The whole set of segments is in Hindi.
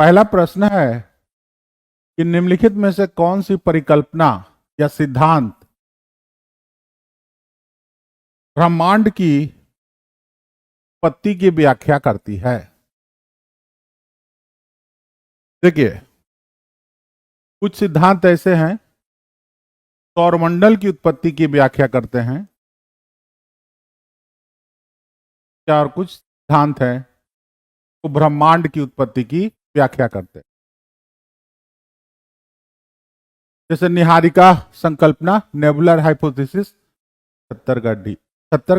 पहला प्रश्न है कि निम्नलिखित में से कौन सी परिकल्पना या सिद्धांत ब्रह्मांड की उत्पत्ति की व्याख्या करती है। देखिए, कुछ सिद्धांत ऐसे हैं सौरमंडल की उत्पत्ति की व्याख्या करते हैं, और कुछ सिद्धांत हैं तो ब्रह्मांड की उत्पत्ति की व्याख्या करते हैं। जैसे निहारिका संकल्पना, नेबुलर हाइपोथेसिस 70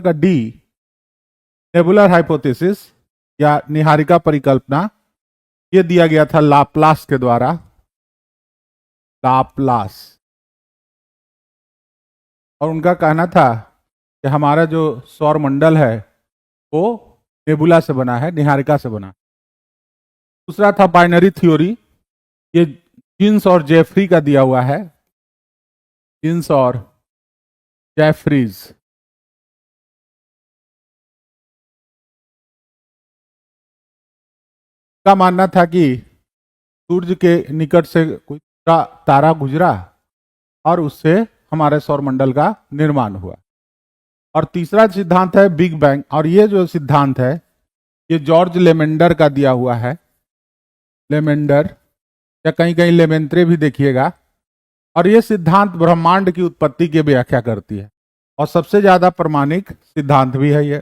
का डी नेबुलर हाइपोथेसिस या निहारिका परिकल्पना, ये दिया गया था लाप्लास के द्वारा। लाप्लास, और उनका कहना था कि हमारा जो सौरमंडल है वो नेबुला से बना है, निहारिका से बना। दूसरा था बाइनरी थ्योरी, ये जीन्स और जेफरी का दिया हुआ है। जीन्स और जेफरीज, का मानना था कि सूर्य के निकट से कोई तारा गुजरा और उससे हमारे सौरमंडल का निर्माण हुआ। और तीसरा सिद्धांत है बिग बैंग, और ये जो सिद्धांत है ये जॉर्ज लेमेंडर का दिया हुआ है। लेमेंडर या कहीं कहीं लेमेंत्रे भी देखिएगा। और ये सिद्धांत ब्रह्मांड की उत्पत्ति की व्याख्या करती है और सबसे ज्यादा प्रमाणिक सिद्धांत भी है। ये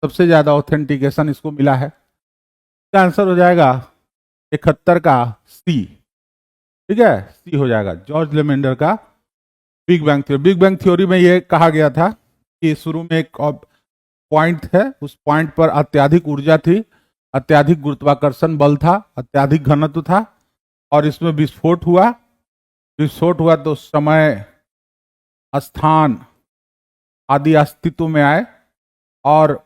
सबसे ज्यादा ऑथेंटिकेशन इसको मिला है। इसका आंसर हो जाएगा 71 का सी। ठीक है, सी हो जाएगा, जॉर्ज लेमेंडर का big bang theory. Big bang theory में ये कहा गया था कि शुरू में एक पॉइंट है, उस पॉइंट पर अत्यधिक ऊर्जा थी, अत्यधिक गुरुत्वाकर्षण बल था, अत्यधिक घनत्व था, और इसमें विस्फोट हुआ। विस्फोट हुआ तो समय, स्थान आदि अस्तित्व में आए और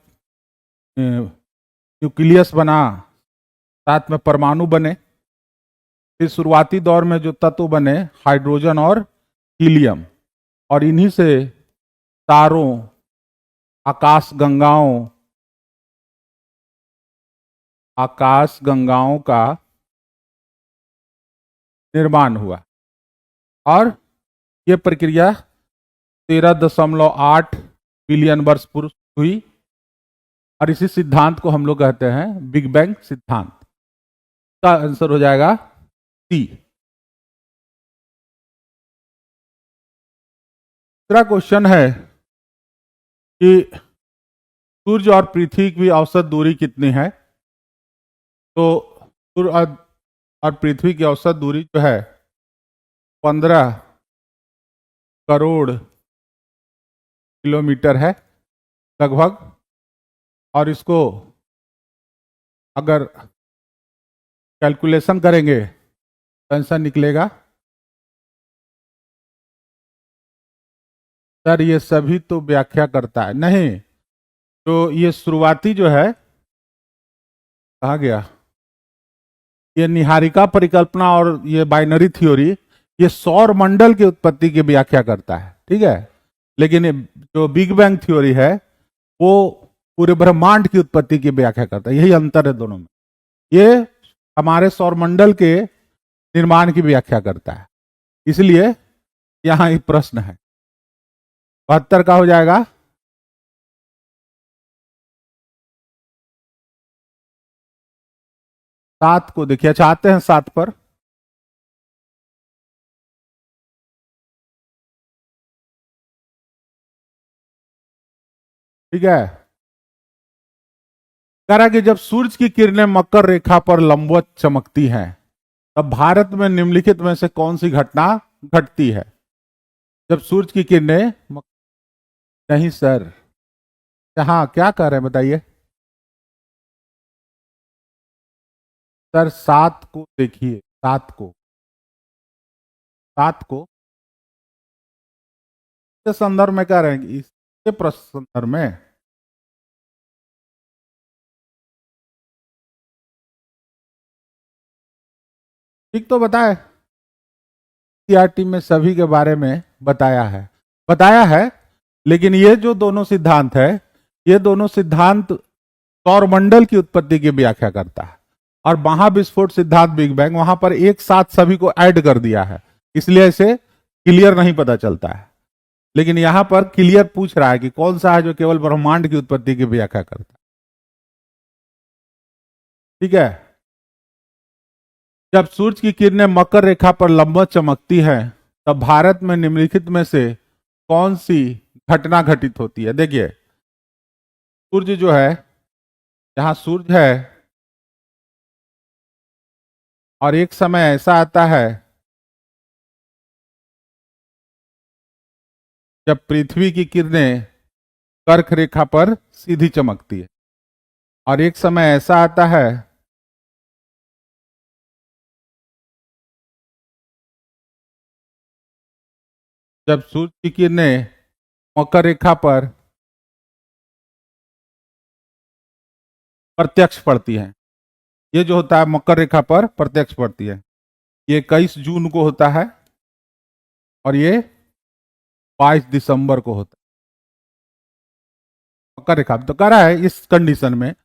न्यूक्लियस बना, साथ में परमाणु बने। इस शुरुआती दौर में जो तत्व बने हाइड्रोजन और हीलियम, और इन्हीं से तारों, आकाश गंगाओं का निर्माण हुआ। और यह प्रक्रिया 13.8 बिलियन वर्ष पूर्व हुई, और इसी सिद्धांत को हम लोग कहते हैं बिग बैंग सिद्धांत। का आंसर हो जाएगा सी। दूसरा क्वेश्चन है कि सूर्य और पृथ्वी की औसत दूरी कितनी है। तो सूर्य और पृथ्वी की औसत दूरी जो है 15 करोड़ किलोमीटर है लगभग। और इसको अगर कैलकुलेशन करेंगे तो आंसर निकलेगा, सर ये सभी तो व्याख्या करता है नहीं, तो ये शुरुआती जो है कहा गया, ये निहारिका परिकल्पना और ये बाइनरी थ्योरी ये सौर मंडल की उत्पत्ति की व्याख्या करता है। ठीक है, लेकिन जो बिग बैंग थ्योरी है वो पूरे ब्रह्मांड की उत्पत्ति की व्याख्या करता है। यही अंतर है दोनों में। ये हमारे सौरमंडल के निर्माण की व्याख्या करता है, इसलिए यहां एक प्रश्न है। 72 का हो जाएगा 7 को देखिए, चाहते हैं 7 पर। ठीक है, कह रहा कि जब सूर्य की किरणें मकर रेखा पर लंबवत चमकती हैं तब भारत में निम्नलिखित में से कौन सी घटना घटती है। जब सूर्य की किरणें नहीं सर, हाँ क्या कह रहे हैं बताइए सर। 7 को देखिए, 7 को इस संदर्भ में कह रहे हैं, इसके प्रश्न संदर्भ में। ठीक तो बताए, सीआरटी में सभी के बारे में बताया है, लेकिन ये जो दोनों सिद्धांत है, ये दोनों सिद्धांत सौरमंडल की उत्पत्ति की व्याख्या करता है। और महाविस्फोट सिद्धांत बिग बैंग, वहां पर एक साथ सभी को ऐड कर दिया है, इसलिए इसे क्लियर नहीं पता चलता है। लेकिन यहां पर क्लियर पूछ रहा है कि कौन सा है जो केवल ब्रह्मांड की उत्पत्ति की व्याख्या करता है। ठीक है। जब सूरज की किरणें मकर रेखा पर लंबवत चमकती है तब भारत में निम्नलिखित में से कौन सी घटना घटित होती है? देखिए, सूर्य जो है, जहां सूर्य है और एक समय ऐसा आता है जब पृथ्वी की किरणें कर्क रेखा पर सीधी चमकती है, और एक समय ऐसा आता है जब सूर्य की किरणें मकर रेखा पर प्रत्यक्ष पड़ती हैं। ये जो होता है मकर रेखा पर प्रत्यक्ष पड़ती है, ये 21 जून को होता है और ये 22 दिसंबर को होता है। मकर रेखा तो कह रहा है इस कंडीशन में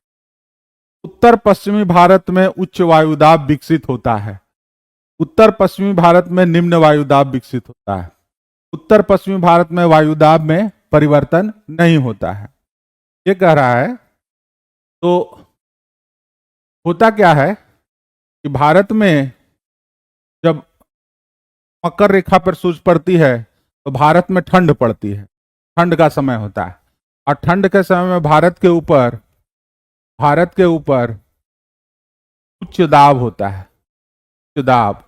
उत्तर पश्चिमी भारत में उच्च वायुदाब विकसित होता है, उत्तर पश्चिमी भारत में निम्न वायुदाब विकसित होता है, उत्तर पश्चिमी भारत में वायुदाब में परिवर्तन नहीं होता है, ये कह रहा है। तो होता क्या है कि भारत में जब मकर रेखा पर सूरज पड़ती है तो भारत में ठंड पड़ती है, ठंड का समय होता है, और ठंड के समय में भारत के ऊपर उच्च दाब होता है, उच्च दाब।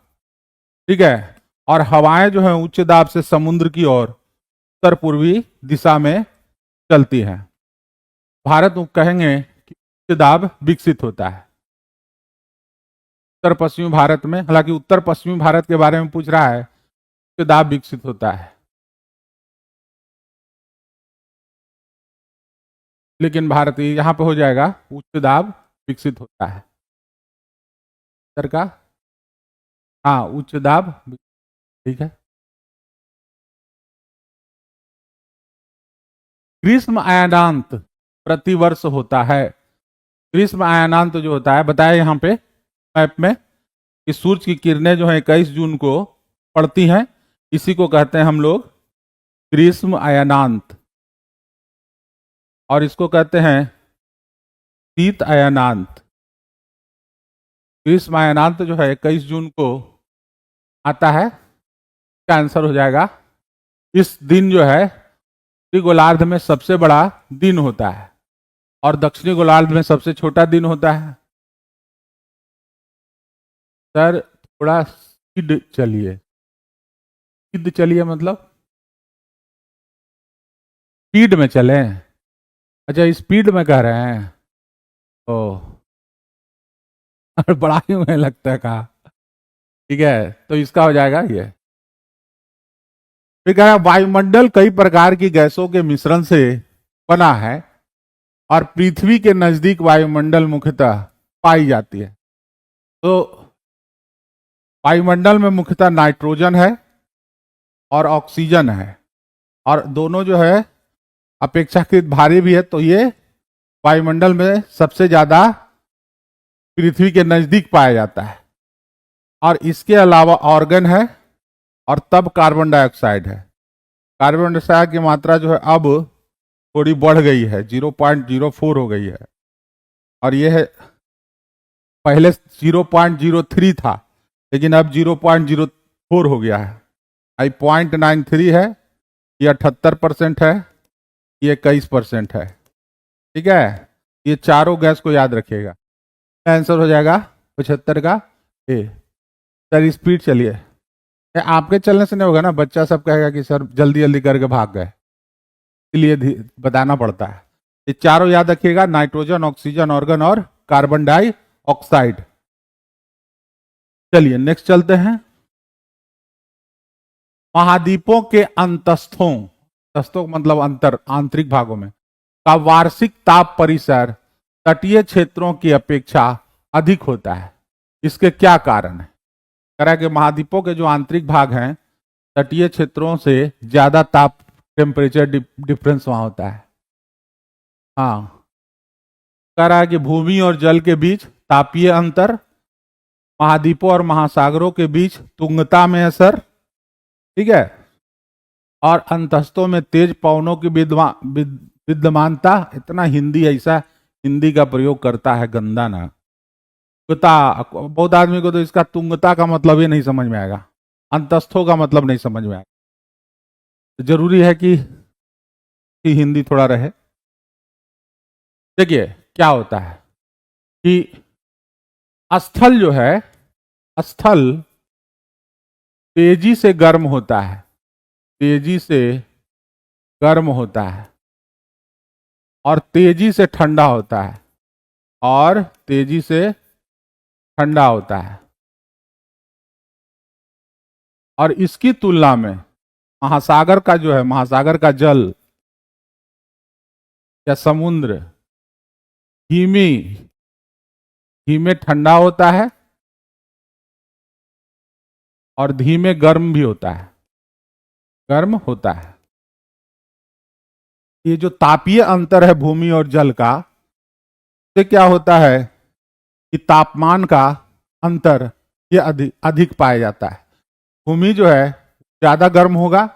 ठीक है। और हवाएं जो है उच्च दाब से समुद्र की ओर उत्तर पूर्वी दिशा में चलती हैं। भारत कहेंगे कि उच्च दाब विकसित होता है उत्तर पश्चिमी भारत में, हालांकि उत्तर पश्चिमी भारत के बारे में पूछ रहा है, उच्च दाब विकसित होता है। लेकिन भारत यहां पे हो जाएगा उच्च दाब विकसित होता है उत्तर का, हाँ उच्च दाब। ठीक है। ग्रीष्म अयनांत प्रतिवर्ष होता है। ग्रीष्म अयनांत जो होता है बताया यहां पे मैप में कि सूरज की किरणें जो है 21 जून को पड़ती हैं, इसी को कहते हैं हम लोग ग्रीष्म अयनांत, और इसको कहते हैं शीत अयनांत। ग्रीष्म अयनांत जो है 21 जून को आता है, इसका आंसर हो जाएगा। इस दिन जो है उत्तरी गोलार्ध में सबसे बड़ा दिन होता है और दक्षिणी गोलार्ध में सबसे छोटा दिन होता है। सर थोड़ा स्पीड चलिए, स्पीड चलिए मतलब स्पीड में चले। अच्छा स्पीड में कह रहे हैं, ओ बड़ा ही मुझे लगता है कहा। ठीक है, तो इसका हो जाएगा ये। फिर कह रहा है वायुमंडल कई प्रकार की गैसों के मिश्रण से बना है और पृथ्वी के नजदीक वायुमंडल मुख्यतः पाई जाती है। तो वायुमंडल में मुख्यतः नाइट्रोजन है और ऑक्सीजन है, और दोनों जो है अपेक्षाकृत भारी भी है, तो ये वायुमंडल में सबसे ज्यादा पृथ्वी के नजदीक पाया जाता है। और इसके अलावा ऑर्गन है और तब कार्बन डाइऑक्साइड है। कार्बन डाइऑक्साइड की मात्रा जो है अब थोड़ी बढ़ गई है, 0.04 हो गई है, और यह है पहले 0.03 था लेकिन अब 0.04 हो गया है। आई 0.93 है, ये 78% है, ये 21% है। ठीक है, ये चारों गैस को याद रखिएगा। आंसर हो जाएगा 75 का ए। सर स्पीड चलिए, आपके चलने से नहीं होगा ना, बच्चा सब कहेगा कि सर जल्दी जल्दी करके भाग गए, इसलिए बताना पड़ता है। ये चारों याद रखिएगा, नाइट्रोजन, ऑक्सीजन, ऑर्गन और कार्बन डाइऑक्साइड। चलिए नेक्स्ट चलते हैं। महाद्वीपों के अंतस्थों मतलब अंतर आंतरिक भागों में का वार्षिक ताप परिसर तटीय क्षेत्रों की अपेक्षा अधिक होता है, इसके क्या कारण है? कह रहा है कि महाद्वीपों के जो आंतरिक भाग हैं तटीय क्षेत्रों से ज्यादा ताप टेम्परेचर डिफरेंस वहां होता है। हाँ, कह रहा है कि भूमि और जल के बीच तापीय अंतर, महाद्वीपों और महासागरों के बीच तुंगता में असर, ठीक है, और अंतस्तों में तेज पवनों की विद्यमानता। इतना हिंदी ऐसा हिंदी का प्रयोग करता है गंदा ना। तुंगता, बहुत आदमी को तो इसका तुंगता का मतलब ही नहीं समझ में आएगा, अंतस्थों का मतलब नहीं समझ में आएगा। जरूरी है कि हिंदी थोड़ा रहे। देखिए क्या होता है कि स्थल जो है, स्थल तेजी से गर्म होता है, तेजी से गर्म होता है और तेजी से ठंडा होता है, और तेजी से ठंडा होता है। और इसकी तुलना में महासागर का जो है, महासागर का जल या समुद्र धीमी धीमे ठंडा होता है और धीमे गर्म भी होता है, गर्म होता है। ये जो तापीय अंतर है भूमि और जल का, से क्या होता है कि तापमान का अंतर ये अधिक पाया जाता है। भूमि जो है ज्यादा गर्म होगा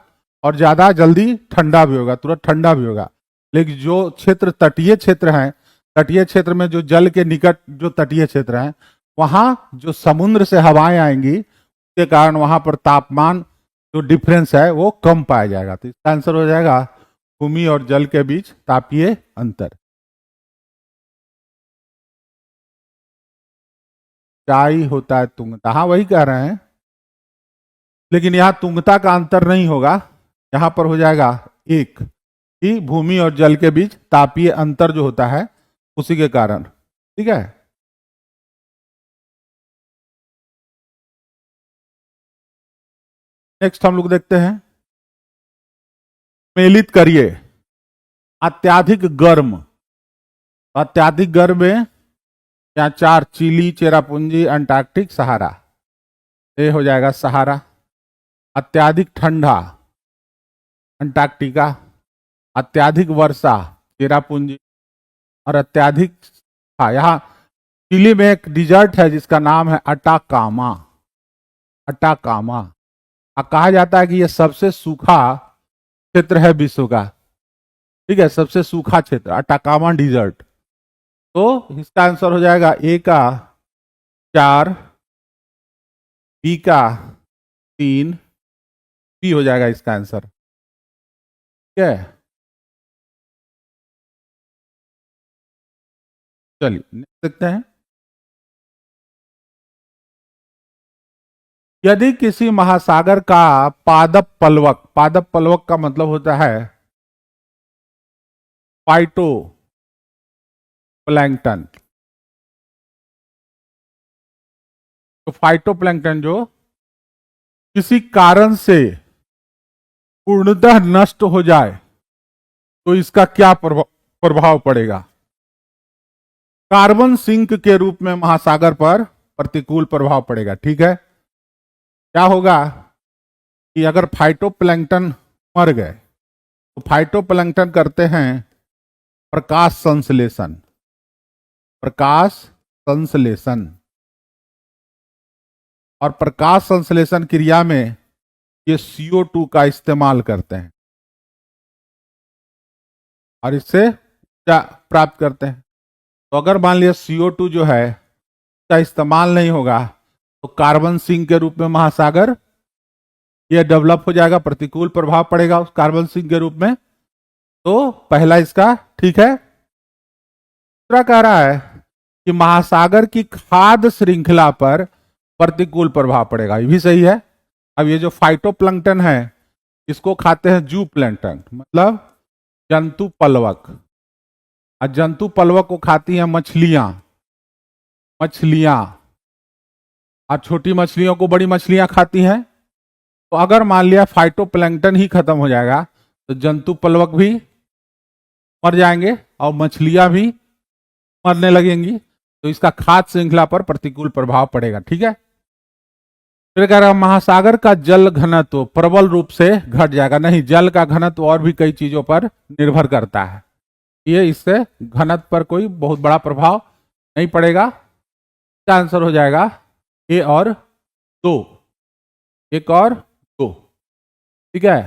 और ज्यादा जल्दी ठंडा भी होगा, तुरंत ठंडा भी होगा। लेकिन जो क्षेत्र तटीय क्षेत्र हैं, तटीय क्षेत्र में जो जल के निकट जो तटीय क्षेत्र हैं, वहां जो समुद्र से हवाएं आएंगी उसके कारण वहां पर तापमान जो डिफरेंस है वो कम पाया जाएगा। तो इसका आंसर हो जाएगा भूमि और जल के बीच तापीय अंतर। क्या ही होता है तुंगता, हाँ वही कह रहे हैं, लेकिन यहां तुंगता का अंतर नहीं होगा, यहां पर हो जाएगा एक कि भूमि और जल के बीच तापीय अंतर जो होता है उसी के कारण, ठीक है। नेक्स्ट हम लोग देखते हैं, मेलित करिए अत्याधिक गर्म। अत्याधिक गर्म में यहाँ चार, चिली, चेरापूंजी, अंटार्कटिक, सहारा, ये हो जाएगा सहारा। अत्याधिक ठंडा अंटार्कटिका, अत्याधिक वर्षा चेरापूंजी, और अत्याधिक, हाँ यहाँ चिली में एक डिजर्ट है जिसका नाम है अटाकामा। अटाकामा कहा जाता है कि यह सबसे सूखा क्षेत्र है विश्व का, ठीक है, सबसे सूखा क्षेत्र अटाकामा डिजर्ट। तो इसका आंसर हो जाएगा ए का 4, बी का 3, बी हो जाएगा इसका आंसर, ठीक है। चलिए देखते हैं, यदि किसी महासागर का पादप पलवक, पादप पलवक का मतलब होता है फाइटो प्लैंकटन, तो फाइटो प्लैंकटन जो किसी कारण से पूर्णतः नष्ट हो जाए तो इसका क्या प्रभाव पड़ेगा। कार्बन सिंक के रूप में महासागर पर प्रतिकूल प्रभाव पड़ेगा, ठीक है। क्या होगा कि अगर फाइटोप्लैंक्टन मर गए तो फाइटोप्लैंक्टन करते हैं प्रकाश संश्लेषण, प्रकाश संश्लेषण, और प्रकाश संश्लेषण क्रिया में ये CO2 का इस्तेमाल करते हैं और इससे क्या प्राप्त करते हैं। तो अगर मान लिया CO2 जो है का इस्तेमाल नहीं होगा तो कार्बन सिंक के रूप में महासागर ये डेवलप हो जाएगा, प्रतिकूल प्रभाव पड़ेगा उस कार्बन सिंक के रूप में। तो पहला इसका ठीक है। दूसरा कह रहा है कि महासागर की खाद्य श्रृंखला पर प्रतिकूल प्रभाव पड़ेगा, ये भी सही है। अब ये जो फाइटोप्लैंक्टन है इसको खाते हैं जू प्लैंक्टन, मतलब जंतु पलवक, और जंतु पलवक को खाती हैं मछलियां, मछलियां, और छोटी मछलियों को बड़ी मछलियां खाती हैं। तो अगर मान लिया फाइटोप्लैंक्टन ही खत्म हो जाएगा तो जंतु पलवक भी मर जाएंगे और मछलियां भी मरने लगेंगी, तो इसका खाद्य श्रृंखला पर प्रतिकूल प्रभाव पड़ेगा, ठीक है। फिर कह रहा महासागर का जल घनत्व प्रबल रूप से घट जाएगा, नहीं, जल का घनत्व और भी कई चीजों पर निर्भर करता है, ये इससे घनत्व पर कोई बहुत बड़ा प्रभाव नहीं पड़ेगा। इसका आंसर हो जाएगा ए और दो, एक और दो। ठीक है,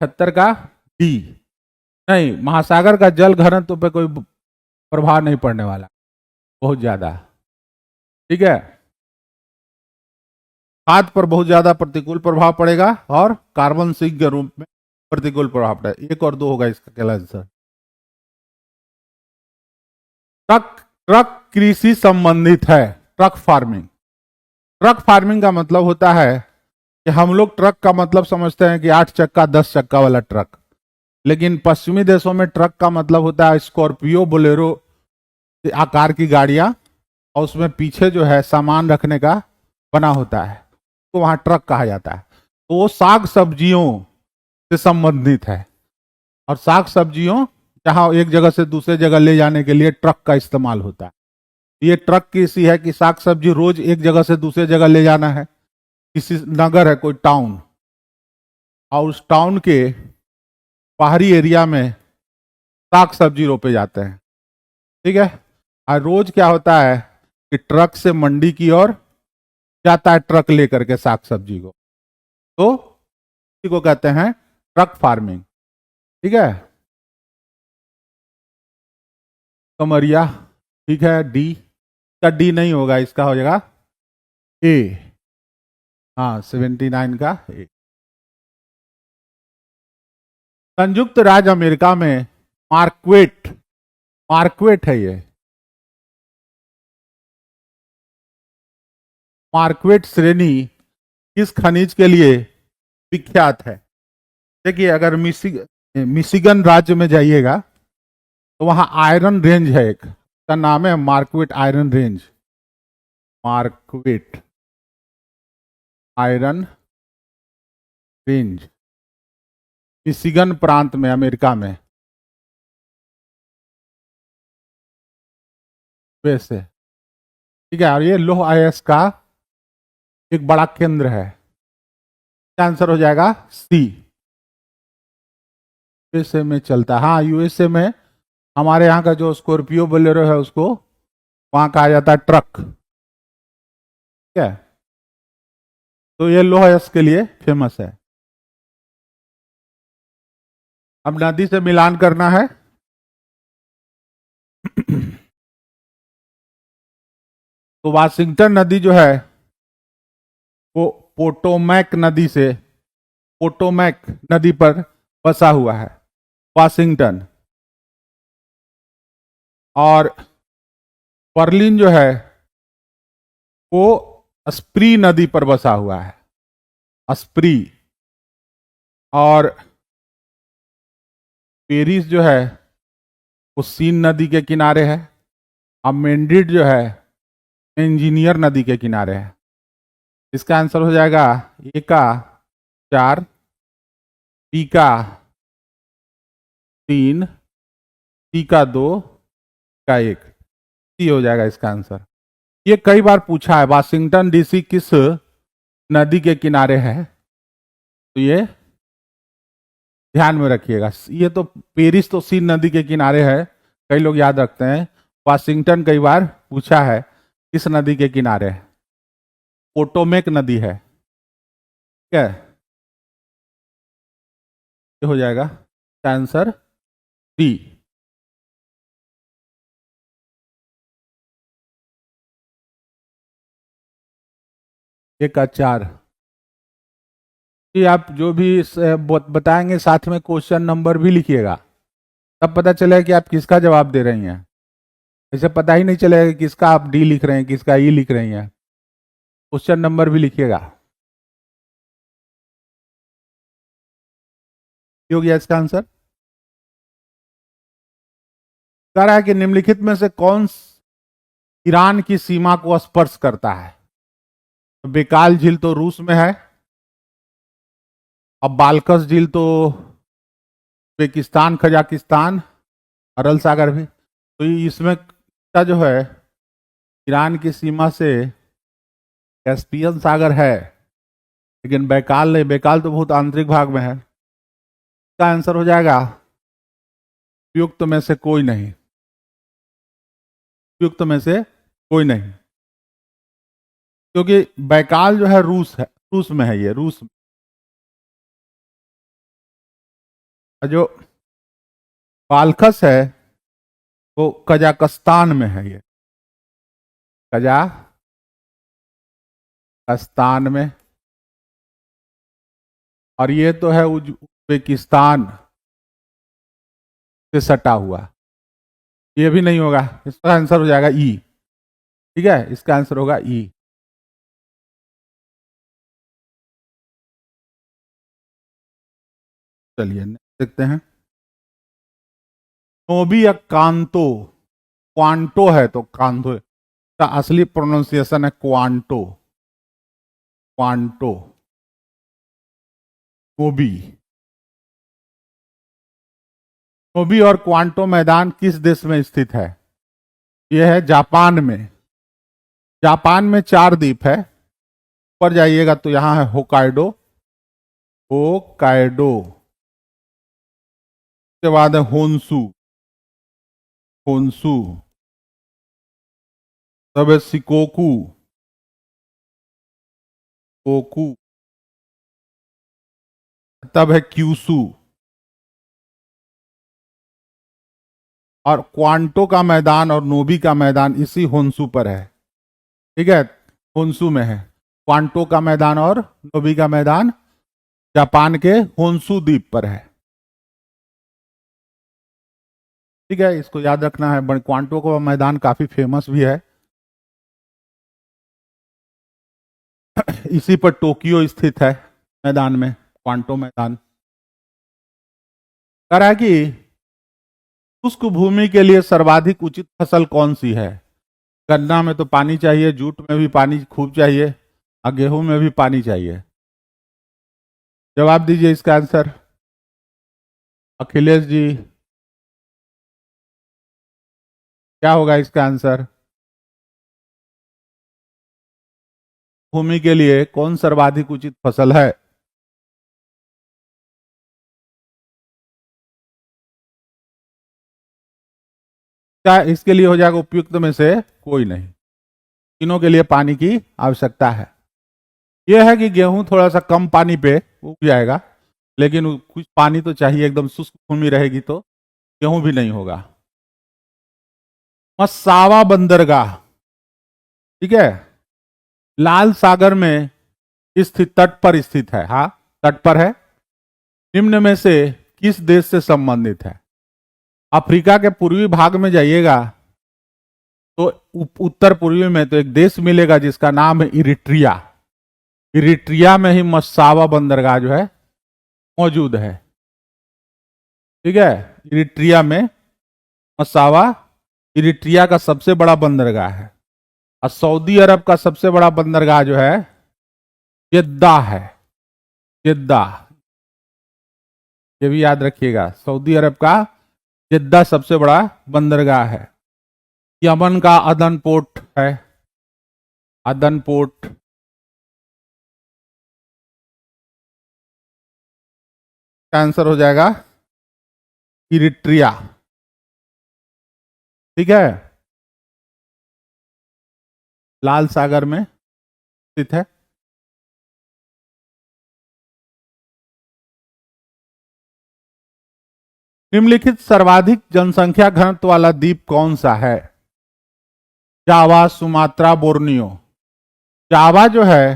76 का डी। नहीं, महासागर का जल घनत्व पे कोई प्रभाव नहीं पड़ने वाला, बहुत ज्यादा। ठीक है, खाद पर बहुत ज्यादा प्रतिकूल प्रभाव पड़ेगा और कार्बन सिंक के रूप में प्रतिकूल प्रभाव पड़ेगा। एक और दो होगा इसका क्या आंसर। ट्रक, ट्रक कृषि संबंधित है। ट्रक फार्मिंग, ट्रक फार्मिंग का मतलब होता है कि हम लोग ट्रक का मतलब समझते हैं कि 8 चक्का 10 चक्का वाला ट्रक, लेकिन पश्चिमी देशों में ट्रक का मतलब होता है स्कॉर्पियो बोलेरो आकार की गाड़ियां, और उसमें पीछे जो है सामान रखने का बना होता है, तो वहां ट्रक कहा जाता है। तो वो साग सब्जियों से संबंधित है, और साग सब्जियों जहां एक जगह से दूसरे जगह ले जाने के लिए ट्रक का इस्तेमाल होता है। ये ट्रक किसी है कि साग सब्जी रोज एक जगह से दूसरे जगह ले जाना है, किसी नगर है कोई टाउन, और उस टाउन के बाहरी एरिया में साग सब्जी रोपे जाते हैं। ठीक है, और रोज क्या होता है कि ट्रक से मंडी की ओर जाता है, ट्रक लेकर के साग सब्जी को, तो इसी को कहते हैं ट्रक फार्मिंग। ठीक है, कमरिया। ठीक है, डी का डी नहीं होगा, इसका हो जाएगा ए। हाँ, 79 का ए। संयुक्त राज्य अमेरिका में मार्क्वेट, मार्क्वेट है ये, मार्क्वेट श्रेणी किस खनिज के लिए विख्यात है। देखिए, अगर मिशिगन राज्य में जाइएगा तो वहां आयरन रेंज है एक, का नाम है Marquette iron range. Marquette iron range, Michigan प्रांत में, अमेरिका में, वैसे। ठीक है, और ये लौह अयस्क का एक बड़ा केंद्र है। आंसर हो जाएगा सी, यूएसए में चलता है। हाँ, यूएसए में हमारे यहाँ का जो स्कॉर्पियो बोलेरो है उसको वहां कहा जाता है ट्रक। ठीक है, तो ये लौह अयस्क के लिए फेमस है। अब नदी से मिलान करना है। तो वाशिंगटन नदी जो है वो पोटोमैक नदी से, पोटोमैक नदी पर बसा हुआ है वाशिंगटन। और पर्लिन जो है वो स्प्री नदी पर बसा हुआ है, स्प्री। और पेरिस जो है वो सीन नदी के किनारे है, और मेंड्रिड जो है इंजीनियर नदी के किनारे है। इसका आंसर हो जाएगा ए का 4, बी का 3, सी का 2, का 1, सी हो जाएगा इसका आंसर। ये कई बार पूछा है, वाशिंगटन डीसी किस नदी के किनारे है, तो ये ध्यान में रखिएगा। ये तो पेरिस तो सीन नदी के किनारे है, कई लोग याद रखते हैं। वाशिंगटन कई बार पूछा है किस नदी के किनारे है, पोटोमेक नदी है। ठीक है, ये हो जाएगा आंसर डी। एक का 4। आप जो भी बताएंगे साथ में क्वेश्चन नंबर भी लिखिएगा, तब पता चलेगा कि आप किसका जवाब दे रही हैं। ऐसे पता ही नहीं चलेगा कि किसका आप डी लिख रहे हैं, किसका ई लिख रही हैं। क्वेश्चन नंबर भी लिखिएगा। हो गया इसका आंसर। कह रहा है कि निम्नलिखित में से कौन ईरान की सीमा को स्पर्श करता है। तो बेकाल झील तो रूस में है, अब बाल्कस झील तो उज्बेकिस्तान, कजाकिस्तान, अरल सागर भी। तो इसमें का जो है ईरान की सीमा से कैस्पियन सागर है, लेकिन बैकाल नहीं, बैकाल तो बहुत आंतरिक भाग में है। इसका आंसर हो जाएगा उपयुक्त में से कोई नहीं, उपयुक्त में से कोई नहीं। क्योंकि बैकाल जो है रूस में है, ये रूस में। जो बाल्खस है वो कजाकिस्तान में है, ये कजाकिस्तान में। और ये तो है उज्बेकिस्तान से सटा हुआ। ये भी नहीं होगा, इसका आंसर हो जाएगा ई। ठीक है, इसका आंसर होगा ई। चलिए देखते हैं। नोबी या कांतो, क्वांटो है तो कांतो, का असली प्रोनाउंसिएशन है क्वांटो, क्वांटो। नोबी, नोबी और क्वांटो मैदान किस देश में स्थित है? यह है जापान में। जापान में 4 द्वीप है। ऊपर जाइएगा तो यहां है होकाइडो, होकाइडो। उसके बाद है होन्सू, होन्सू। तब है सिकोकू, कोकू। तब है क्यूसू। और क्वांटो का मैदान और नोबी का मैदान इसी होन्सू पर है। ठीक है, होन्सू में है। क्वांटो का मैदान और नोबी का मैदान जापान के होन्सू द्वीप पर है। ठीक है, इसको याद रखना है। क्वांटो का मैदान काफी फेमस भी है। इसी पर टोक्यो स्थित है, मैदान में, क्वांटो मैदान। कह रहा है कि शुष्क भूमि के लिए सर्वाधिक उचित फसल कौन सी है? गन्ना में तो पानी चाहिए, जूट में भी पानी खूब चाहिए, और गेहूं में भी पानी चाहिए। जवाब दीजिए इसका आंसर। अखिलेश जी, क्या होगा इसका आंसर? भूमि के लिए कौन सर्वाधिक उचित फसल है? क्या इसके लिए हो जाएगा उपयुक्त में से कोई नहीं? तीनों के लिए पानी की आवश्यकता है। यह है कि गेहूं थोड़ा सा कम पानी पे उग जाएगा, लेकिन कुछ पानी तो चाहिए, एकदम शुष्क भूमि रहेगी तो गेहूं भी नहीं होगा। मसावा बंदरगाह, ठीक है, लाल सागर में स्थित, तट पर स्थित है। हाँ, तट पर है। निम्न में से किस देश से संबंधित है? अफ्रीका के पूर्वी भाग में जाइएगा तो उत्तर पूर्वी में तो एक देश मिलेगा जिसका नाम है इरिट्रिया। इरिट्रिया में ही मसावा बंदरगाह जो है मौजूद है। ठीक है, इरिट्रिया में मसावा इरिट्रिया का सबसे बड़ा बंदरगाह है। और सऊदी अरब का सबसे बड़ा बंदरगाह जो है जेद्दा है, जेद्दा। ये भी याद रखिएगा, सऊदी अरब का जेद्दा सबसे बड़ा बंदरगाह है। यमन का अदन पोर्ट है, अदन पोर्ट। का आंसर हो जाएगा इरिट्रिया। ठीक है, लाल सागर में स्थित है। निम्नलिखित सर्वाधिक जनसंख्या घनत्व वाला द्वीप कौन सा है? जावा, सुमात्रा, बोर्नियो। जावा जो है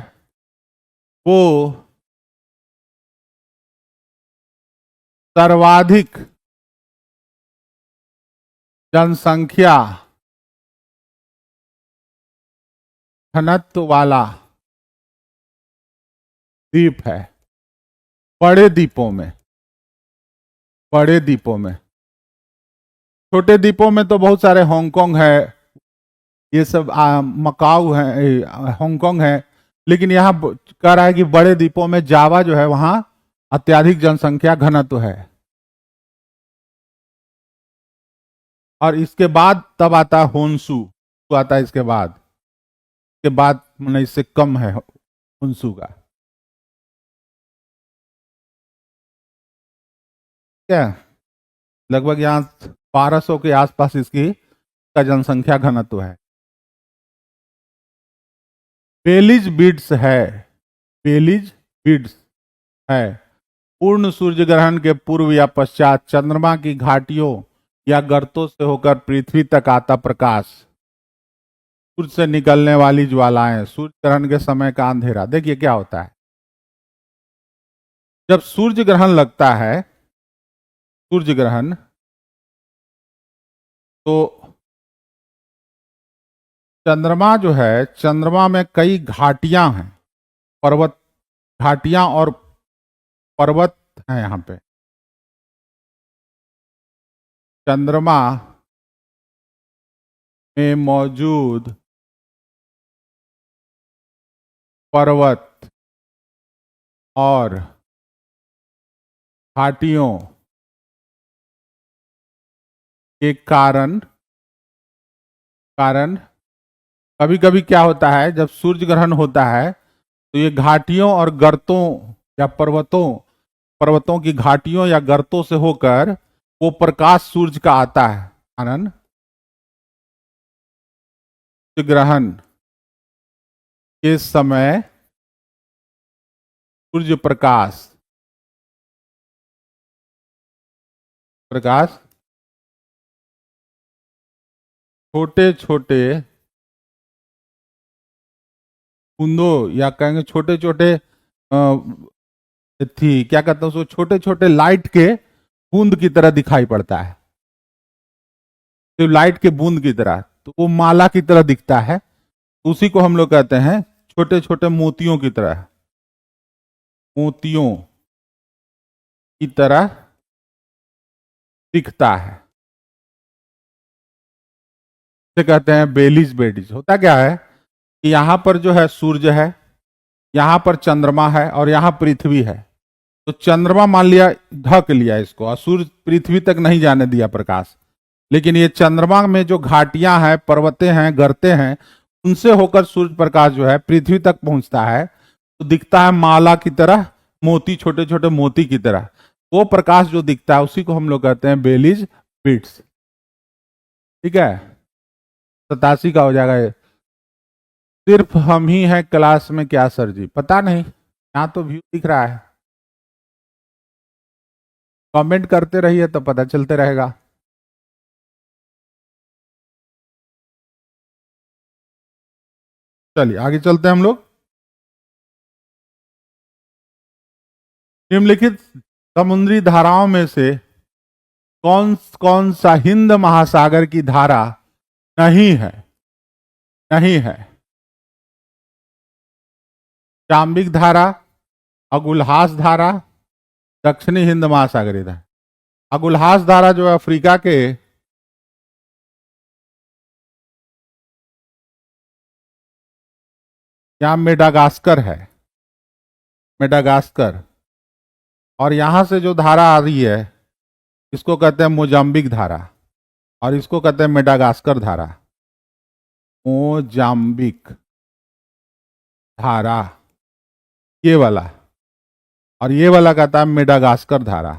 वो सर्वाधिक जनसंख्या घनत्व वाला द्वीप है, बड़े द्वीपों में, बड़े द्वीपों में। छोटे द्वीपों में तो बहुत सारे, हांगकांग है, ये सब मकाऊ है, हांगकांग है। लेकिन यहाँ कह रहा है कि बड़े द्वीपों में जावा जो है वहां अत्याधिक जनसंख्या घनत्व है। और इसके बाद तब आता है होन्सू, तो आता है इसके बाद, मैंने इससे कम है होन्सू का। क्या, लगभग यहाँ 1200 के आसपास इसकी का जनसंख्या घनत्व है। बेलिज बिड्स है, बेलिज बिड्स है। पूर्ण सूर्य ग्रहण के पूर्व या पश्चात चंद्रमा की घाटियों या गर्तों से होकर पृथ्वी तक आता प्रकाश, सूर्य से निकलने वाली ज्वालाएं, सूर्य ग्रहण के समय का अंधेरा। देखिए क्या होता है, जब सूर्य ग्रहण लगता है, सूर्य ग्रहण, तो चंद्रमा जो है, चंद्रमा में कई घाटियां हैं, पर्वत, घाटियां और पर्वत हैं यहां पे। चंद्रमा में मौजूद पर्वत और घाटियों के कारण कारण कभी कभी क्या होता है, जब सूर्य ग्रहण होता है तो ये घाटियों और गर्तों या पर्वतों की घाटियों या गर्तों से होकर वो प्रकाश सूर्य का आता है। कारण सूर्य ग्रहण के समय सूर्य प्रकाश छोटे छोटे बूंदों या कहेंगे छोटे छोटे थी, क्या कहते हैं उसको, छोटे छोटे लाइट के बूंद की तरह दिखाई पड़ता है, तो लाइट के बूंद की तरह, तो वो माला की तरह दिखता है। उसी को हम लोग कहते हैं छोटे छोटे मोतियों की तरह, मोतियों की तरह दिखता है, इसे कहते हैं बेलिज बेडिज। होता क्या है कि यहां पर जो है सूर्य है, यहां पर चंद्रमा है और यहां पृथ्वी है। तो चंद्रमा मान लिया ढक लिया इसको और सूर्य पृथ्वी तक नहीं जाने दिया प्रकाश, लेकिन ये चंद्रमा में जो घाटियां हैं, पर्वतें हैं, गर्ते हैं, उनसे होकर सूर्य प्रकाश जो है पृथ्वी तक पहुंचता है, तो दिखता है माला की तरह, मोती, छोटे छोटे मोती की तरह। वो प्रकाश जो दिखता है उसी को हम लोग कहते हैं बेलिज बिट्स। ठीक है, 87 का हो जाएगा ये। सिर्फ हम ही हैं क्लास में क्या सर जी? पता नहीं, यहां तो व्यू दिख रहा है। कमेंट करते रहिए तो पता चलते रहेगा। चलिए आगे चलते हैं हम लोग। निम्नलिखित समुद्री धाराओं में से कौन कौन सा हिंद महासागर की धारा नहीं है? नहीं है। चाम्बिक धारा, अगुलहास धारा, दक्षिणी हिंद महासागरीय धारा। अगुलहास धारा जो है अफ्रीका के यहाँ मेडागास्कर है, मेडागास्कर, और यहां से जो धारा आ रही है इसको कहते हैं मोजाम्बिक धारा, और इसको कहते हैं मेडागास्कर धारा। मोजाम्बिक धारा ये वाला, और ये वाला कहता है मेडागास्कर धारा।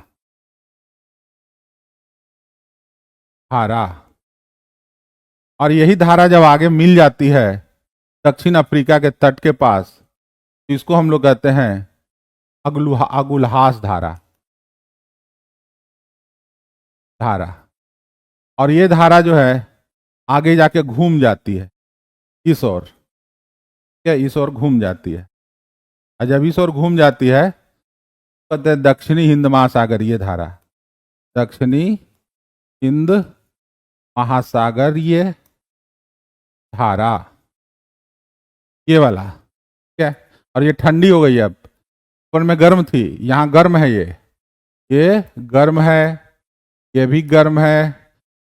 धारा, और यही धारा जब आगे मिल जाती है दक्षिण अफ्रीका के तट के पास, तो इसको हम लोग कहते हैं अगुलहास धारा। धारा, और ये धारा जो है आगे जाके घूम जाती है इस ओर, क्या इस ओर घूम जाती है, और जब इस ओर घूम जाती है तो कहते हैं दक्षिणी हिंद महासागरीय धारा। दक्षिणी हिंद महासागरीय धारा, ये वाला, ठीक है। और ये ठंडी हो गई, अब ऊपर में गर्म थी, यहाँ गर्म है, ये गर्म है, ये भी गर्म है,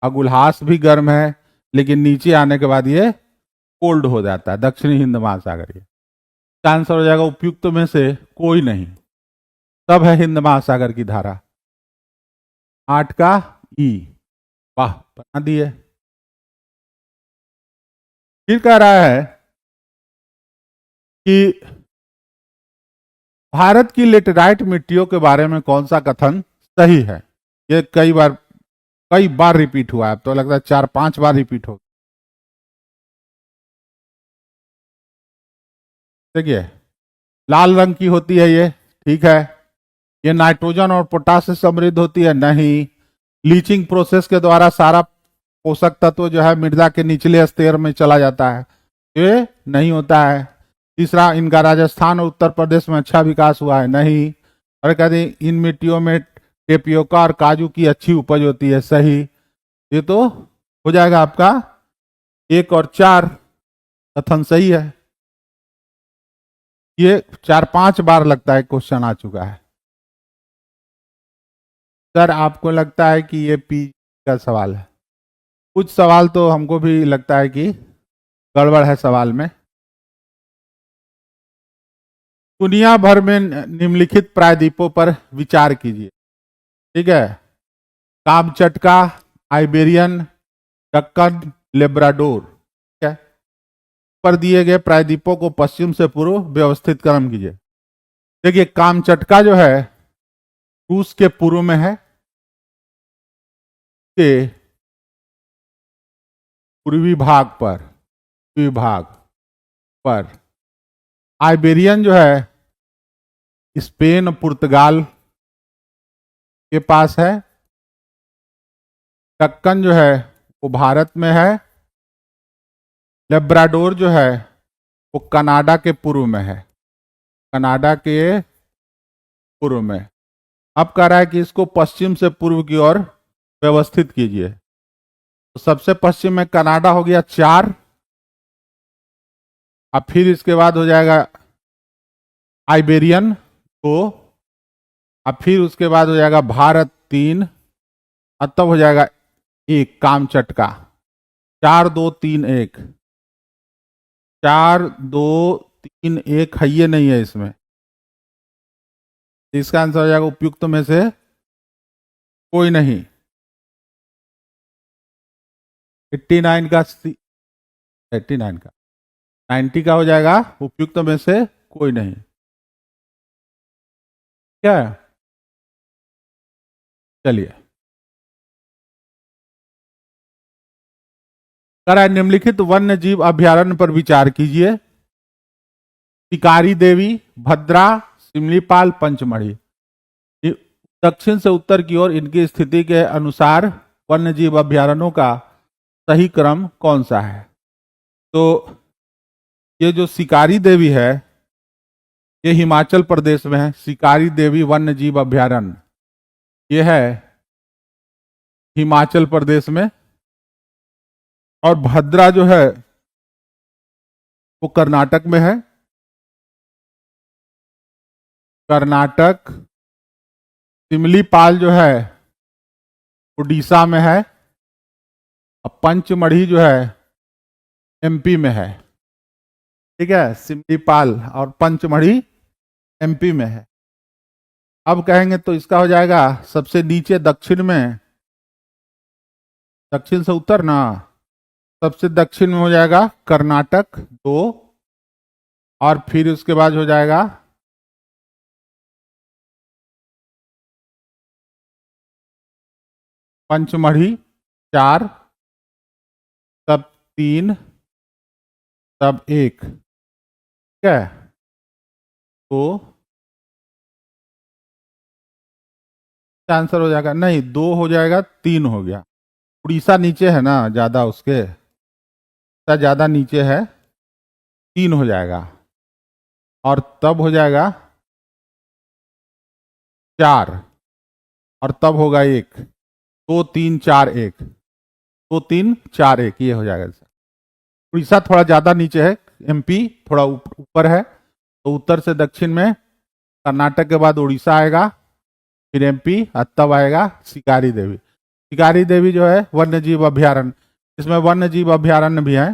अगुलहास भी गर्म है, लेकिन नीचे आने के बाद ये कोल्ड हो जाता है, दक्षिणी हिंद महासागरीय। आंसर हो जाएगा उपयुक्त में से कोई नहीं, तब है हिंद महासागर की धारा। 8 का ई, वाह बना दिए। फिर कह रहा है कि भारत की लेटेराइट मिट्टियों के बारे में कौन सा कथन सही है? ये कई बार रिपीट हुआ है, तो लगता है 4-5 बार रिपीट हो। देखिए लाल रंग की होती है ये, ठीक है। ये नाइट्रोजन और पोटास से समृद्ध होती है, नहीं। लीचिंग प्रोसेस के द्वारा सारा पोषक तत्व जो है मृदा के निचले स्तर में चला जाता है, ये नहीं होता है। तीसरा, इनका राजस्थान और उत्तर प्रदेश में अच्छा विकास हुआ है, नहीं। और कहते हैं इन मिट्टियों में टेपियोका और काजू की अच्छी उपज होती है, सही। ये तो हो जाएगा आपका 1 और 4 कथन सही है। ये 4-5 बार लगता है क्वेश्चन आ चुका है। सर आपको लगता है कि ये पी का सवाल है? कुछ सवाल तो हमको भी लगता है कि गड़बड़ है सवाल में। दुनिया भर में निम्नलिखित प्रायद्वीपों पर विचार कीजिए, ठीक है। कामचटका, आइबेरियन, दक्कन, लेब्राडोर, ठीक है। पर दिए गए प्रायद्वीपों को पश्चिम से पूर्व व्यवस्थित क्रम कीजिए। देखिए कामचटका जो है रूस के पूर्व में है, के पूर्वी भाग पर आइबेरियन जो है स्पेन, पुर्तगाल के पास है। दक्कन जो है वो भारत में है। लेब्राडोर जो है वो कनाडा के पूर्व में है, कनाडा के पूर्व में। अब कह रहा है कि इसको पश्चिम से पूर्व की ओर व्यवस्थित कीजिए। तो सबसे पश्चिम में कनाडा हो गया 4, अब फिर इसके बाद हो जाएगा आइबेरियन 2, अब फिर उसके बाद हो जाएगा भारत 3, और तब हो जाएगा 1 कामचटका। 4 2 3 1, 4 2 3 1 है, ये नहीं है इसमें। इसका आंसर हो जाएगा उपयुक्त में से कोई नहीं। 89 का 89 का 90 का हो जाएगा उपयुक्त में से कोई नहीं। क्या है? चलिए, निम्नलिखित वन्य जीव अभ्यारण्य पर विचार कीजिए। शिकारी देवी, भद्रा, सिमलीपाल, पंचमढ़ी। दक्षिण से उत्तर की ओर इनकी स्थिति के अनुसार वन्य जीव अभ्यारण्यों का सही क्रम कौन सा है? तो ये जो शिकारी देवी है ये हिमाचल प्रदेश में है। शिकारी देवी वन्य जीव अभ्यारण्य ये है हिमाचल प्रदेश में। और भद्रा जो है वो कर्नाटक में है, कर्नाटक। सिमलीपाल जो है उड़ीसा में है, और पंचमढ़ी जो है एमपी में है, ठीक है। सिमलीपाल और पंचमढ़ी एमपी में है। अब कहेंगे तो इसका हो जाएगा सबसे नीचे दक्षिण में, दक्षिण से उत्तर ना, सबसे दक्षिण में हो जाएगा कर्नाटक 2, और फिर उसके बाद हो जाएगा पंचमढ़ी 4, तब 3, तब 1, ठीक है। तो आंसर हो जाएगा, नहीं 2 हो जाएगा, 3 हो गया। उड़ीसा नीचे है ना ज्यादा, उसके ज्यादा नीचे है, 3 हो जाएगा। और तब हो जाएगा 4, और तब होगा 1। 2 3 4 1, 2 3 4 1, ये हो जाएगा। उड़ीसा थोड़ा ज्यादा नीचे है, एमपी थोड़ा ऊपर है। तो उत्तर से दक्षिण में कर्नाटक के बाद उड़ीसा आएगा, फिर एमपी, और तब आएगा शिकारी देवी। शिकारी देवी जो है वन्य जीव अभ्यारण्य, इसमें वन्य जीव अभ्यारण्य भी है,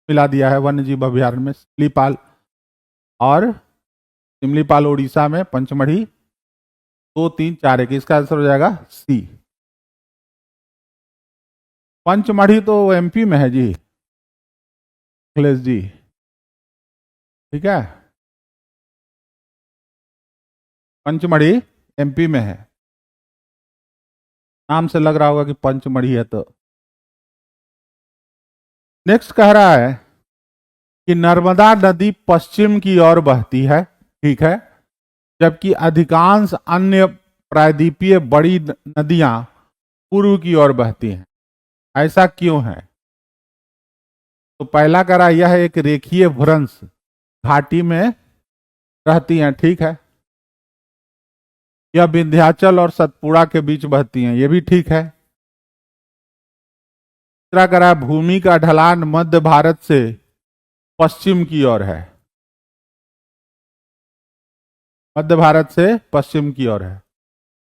मिला दिया है वन्य जीव अभ्यारण्य में सिमलीपाल। और सिमलीपाल उड़ीसा में, पंचमढ़ी 2 3 4 1, इसका आंसर हो जाएगा सी। पंचमढ़ी तो एमपी में है जी, अखिलेश जी, ठीक है। पंचमढ़ी एमपी में है, नाम से लग रहा होगा कि पंचमढ़ी है। तो नेक्स्ट कह रहा है कि नर्मदा नदी पश्चिम की ओर बहती है, ठीक है, जबकि अधिकांश अन्य प्रायद्वीपीय बड़ी नदियां पूर्व की ओर बहती हैं। ऐसा क्यों है? तो पहला करा यह है, एक रेखीय भ्रंश घाटी में रहती हैं, ठीक है। यह विंध्याचल और सतपुड़ा के बीच बहती हैं, यह भी ठीक है। तीसरा करा, भूमि का ढलान मध्य भारत से पश्चिम की ओर है, मध्य भारत से पश्चिम की ओर है।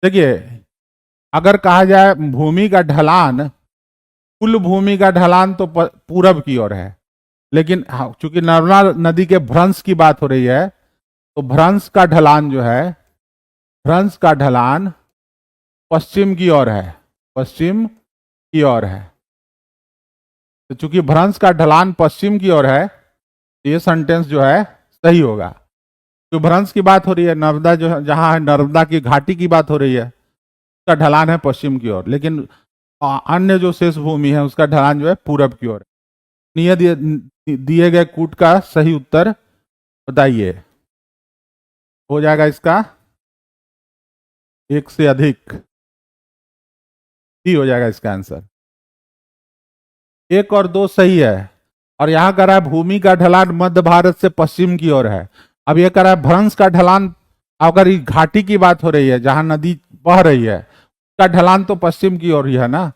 देखिए, अगर कहा जाए भूमि का ढलान, कुल भूमि का ढलान तो पूरब की ओर है, लेकिन चूंकि नर्मदा नदी के भ्रंश की बात हो रही है, तो भ्रंश का ढलान जो है, भ्रंश का ढलान पश्चिम की ओर है, पश्चिम की ओर है। तो चूंकि भ्रंश का ढलान पश्चिम की ओर है, तो ये सेंटेंस जो है सही होगा। तो भ्रंश की बात हो रही है, नर्मदा जो है, जहां है नर्मदा की घाटी की बात हो रही है, उसका ढलान है पश्चिम की ओर, लेकिन अन्य जो शेष भूमि है उसका ढलान जो है पूरब की ओर है। दिए गए कूट का सही उत्तर बताइए। हो जाएगा इसका एक से अधिक, ही हो जाएगा इसका आंसर। एक और दो सही है, और यहां कह रहा है भूमि का ढलान मध्य भारत से पश्चिम की ओर है। अब यह कह रहा है भ्रंश का ढलान, अगर घाटी की बात हो रही है जहां नदी बह रही है, उसका ढलान तो पश्चिम की ओर ही है ना,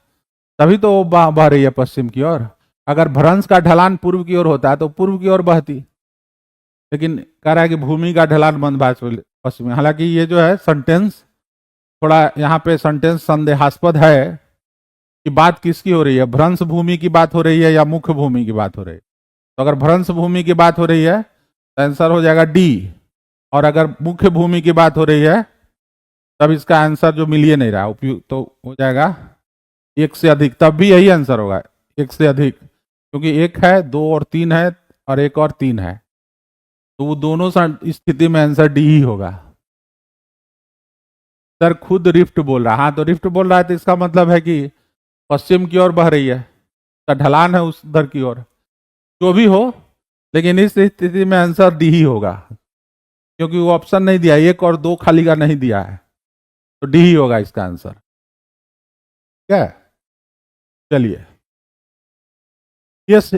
तभी तो वो बह रही है पश्चिम की ओर। अगर भ्रंश का ढलान पूर्व की ओर होता है तो पूर्व की ओर बहती, लेकिन कह रहा है कि भूमि का ढलान मध्य भारत से पश्चिम। हालांकि ये जो है सेंटेंस थोड़ा यहाँ पे सेंटेंस संदेहास्पद है कि बात किसकी हो रही है, भ्रंश भूमि की बात हो रही है या मुख्य भूमि की बात हो रही है। तो अगर भ्रंश भूमि की बात हो रही है तो आंसर हो जाएगा डी, और अगर मुख्य भूमि की बात हो रही है तब इसका आंसर जो मिल ही नहीं रहा उपयुक्त, तो हो जाएगा एक से अधिक, तब भी यही आंसर होगा, एक से अधिक, क्योंकि एक है, दो और तीन है, और एक और तीन है, तो वो दोनों स्थिति में आंसर डी ही होगा। सर खुद रिफ्ट बोल रहा, हाँ तो रिफ्ट बोल रहा है तो इसका मतलब है कि पश्चिम की ओर बह रही है, का ढलान है उस उधर की ओर, जो भी हो, लेकिन इस स्थिति में आंसर डी ही होगा, क्योंकि वो ऑप्शन नहीं दिया, एक और दो खाली का नहीं दिया है, तो डी ही होगा इसका आंसर। क्या, चलिए,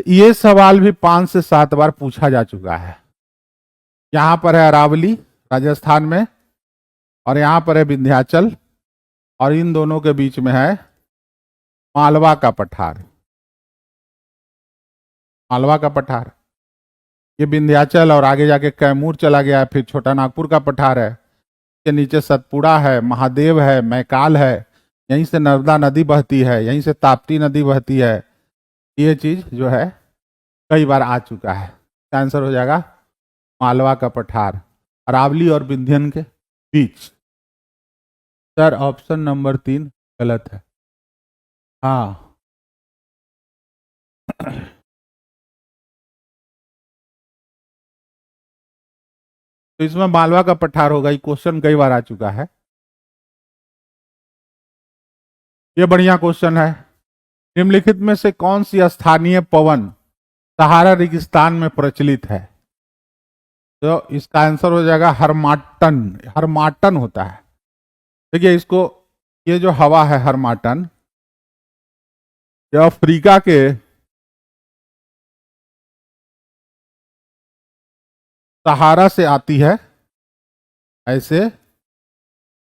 ये सवाल भी 5 से 7 बार पूछा जा चुका है। यहां पर है अरावली राजस्थान में, और यहां पर है विंध्याचल, और इन दोनों के बीच में है मालवा का पठार, मालवा का पठार। ये विंध्याचल और आगे जाके कैमूर चला गया, फिर छोटा नागपुर का पठार है, के नीचे सतपुड़ा है, महादेव है, मैकाल है, यहीं से नर्मदा नदी बहती है, यहीं से ताप्ती नदी बहती है। ये चीज जो है कई बार आ चुका है। आंसर हो जाएगा मालवा का पठार, अरावली और विंध्यन के बीच। सर ऑप्शन नंबर 3 गलत है। हाँ तो इसमें मालवा का पठार होगा, ये क्वेश्चन कई बार आ चुका है। ये बढ़िया क्वेश्चन है। निम्नलिखित में से कौन सी स्थानीय पवन सहारा रेगिस्तान में प्रचलित है? तो इसका आंसर हो जाएगा हरमाटन, हरमाटन होता है। देखिए इसको, ये जो हवा है हरमाटन, ये अफ्रीका के सहारा से आती है, ऐसे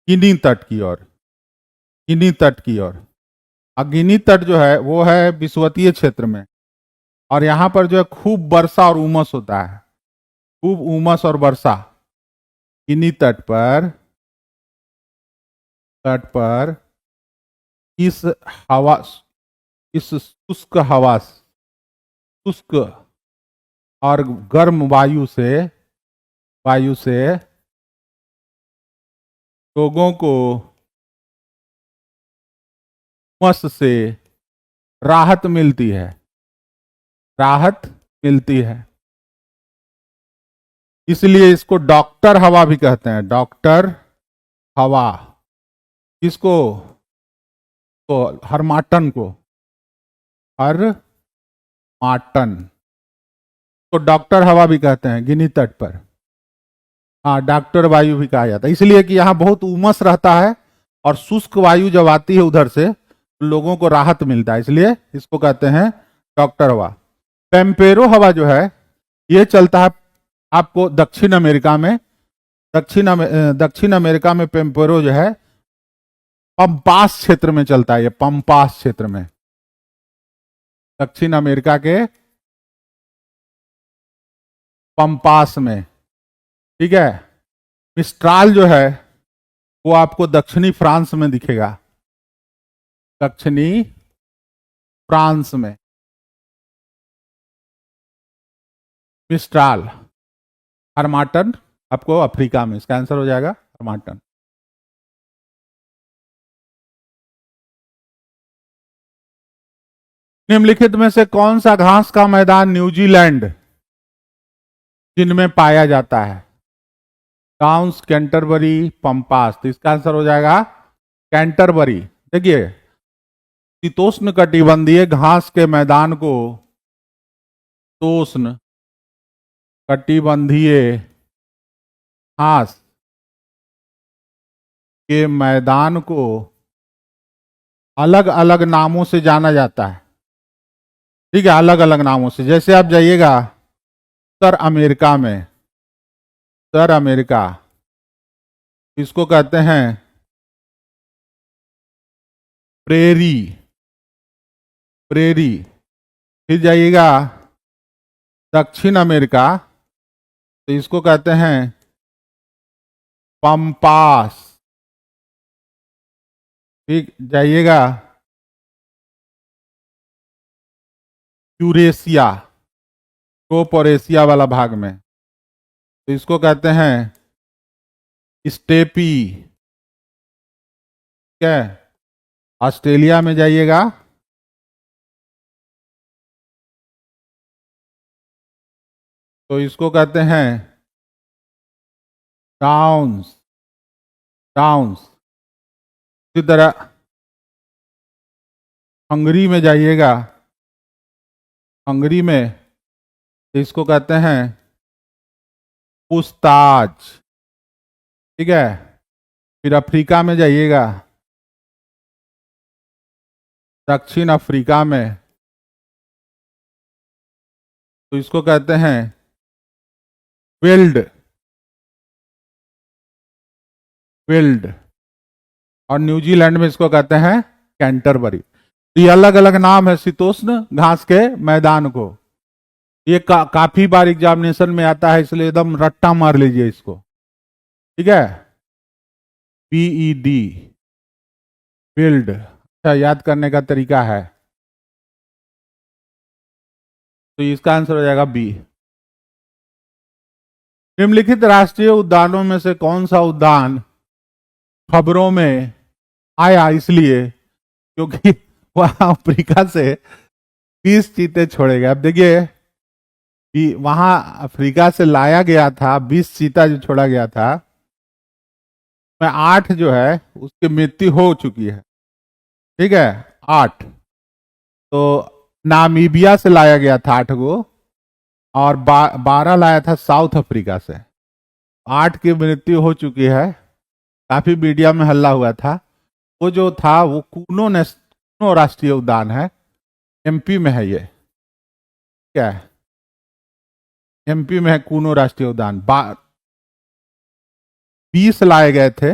गिनी तट की ओर, गिनी तट की ओर। और गिनी तट जो है वो है विषुवतीय क्षेत्र में, और यहाँ पर जो है खूब वर्षा और उमस होता है, खूब उमस और वर्षा। गिनी तट पर, तट पर इस हवा, इस शुष्क हवा, शुष्क और गर्म वायु से लोगों को उमस से राहत मिलती है, राहत मिलती है। इसलिए इसको डॉक्टर हवा भी कहते हैं, डॉक्टर हवा। किसको? तो हरमाटन को, हरमाटन। तो डॉक्टर हवा भी कहते हैं गिनी तट पर। हाँ, डॉक्टर वायु भी कहा जाता है, इसलिए कि यहाँ बहुत उमस रहता है और शुष्क वायु जब आती है उधर से तो लोगों को राहत मिलता है, इसलिए इसको कहते हैं डॉक्टर हवा। पेम्पेरो हवा जो है ये चलता है आपको दक्षिण अमेरिका में। दक्षिण अमेरिका में पेम्पेरो जो है पंपास क्षेत्र में चलता है, ये पंपास क्षेत्र में, दक्षिण अमेरिका के पंपास में। ठीक है। मिस्ट्राल जो है वो आपको दक्षिणी फ्रांस में दिखेगा, दक्षिणी फ्रांस में मिस्ट्राल। हर्माटन आपको अफ्रीका में, इसका आंसर हो जाएगा हर्माटन। निम्नलिखित में से कौन सा घास का मैदान न्यूजीलैंड जिनमें पाया जाता है? Downs, Canterbury, pampas. तो इसका आंसर हो जाएगा कैंटरबरी। देखिए, शीतोष्ण कटिबंधीय घास के मैदान को शीतोष्ण कटिबंधीय घास के मैदान को अलग अलग नामों से जाना जाता है। ठीक है, अलग अलग नामों से। जैसे आप जाइएगा उत्तर अमेरिका में, उत्तर अमेरिका इसको कहते हैं प्रेरी, प्रेरी। फिर जाइएगा दक्षिण अमेरिका तो इसको कहते हैं पंपास। ठीक, जाइएगा यूरेशिया, यूरोप और एशिया वाला भाग में तो इसको कहते हैं स्टेपी। ठीक है। ऑस्ट्रेलिया में जाइएगा तो इसको कहते हैं डाउन्स, डाउन्स। इसी तरह हंगरी में जाइएगा, हंगरी में तो इसको कहते हैं पुस्ताज। ठीक है। फिर अफ्रीका में जाइएगा, दक्षिण अफ्रीका में तो इसको कहते हैं विल्ड, विल्ड। और न्यूजीलैंड में इसको कहते हैं कैंटरबरी। ये अलग अलग नाम है शीतोष्ण घास के मैदान को। ये काफी बार एग्जामिनेशन में आता है, इसलिए एकदम रट्टा मार लीजिए इसको। ठीक है। PED, विल्ड। अच्छा, याद करने का तरीका है। तो इसका आंसर हो जाएगा बी। निम्नलिखित राष्ट्रीय उद्यानों में से कौन सा उद्यान खबरों में आया इसलिए क्योंकि वहां अफ्रीका से 20 चीते छोड़े गए? अब देखिए, वहां अफ्रीका से लाया गया था 20 चीता जो छोड़ा गया था, में 8 जो है उसकी मृत्यु हो चुकी है। ठीक है, 8। तो नामीबिया से लाया गया था 8 गो और 12 लाया था साउथ अफ्रीका से। 8 की मृत्यु हो चुकी है। काफी मीडिया में हल्ला हुआ था। वो जो था वो कूनो राष्ट्रीय उद्यान है, MP में है। ये क्या है? MP में है कूनो राष्ट्रीय उद्यान। 20 लाए गए थे,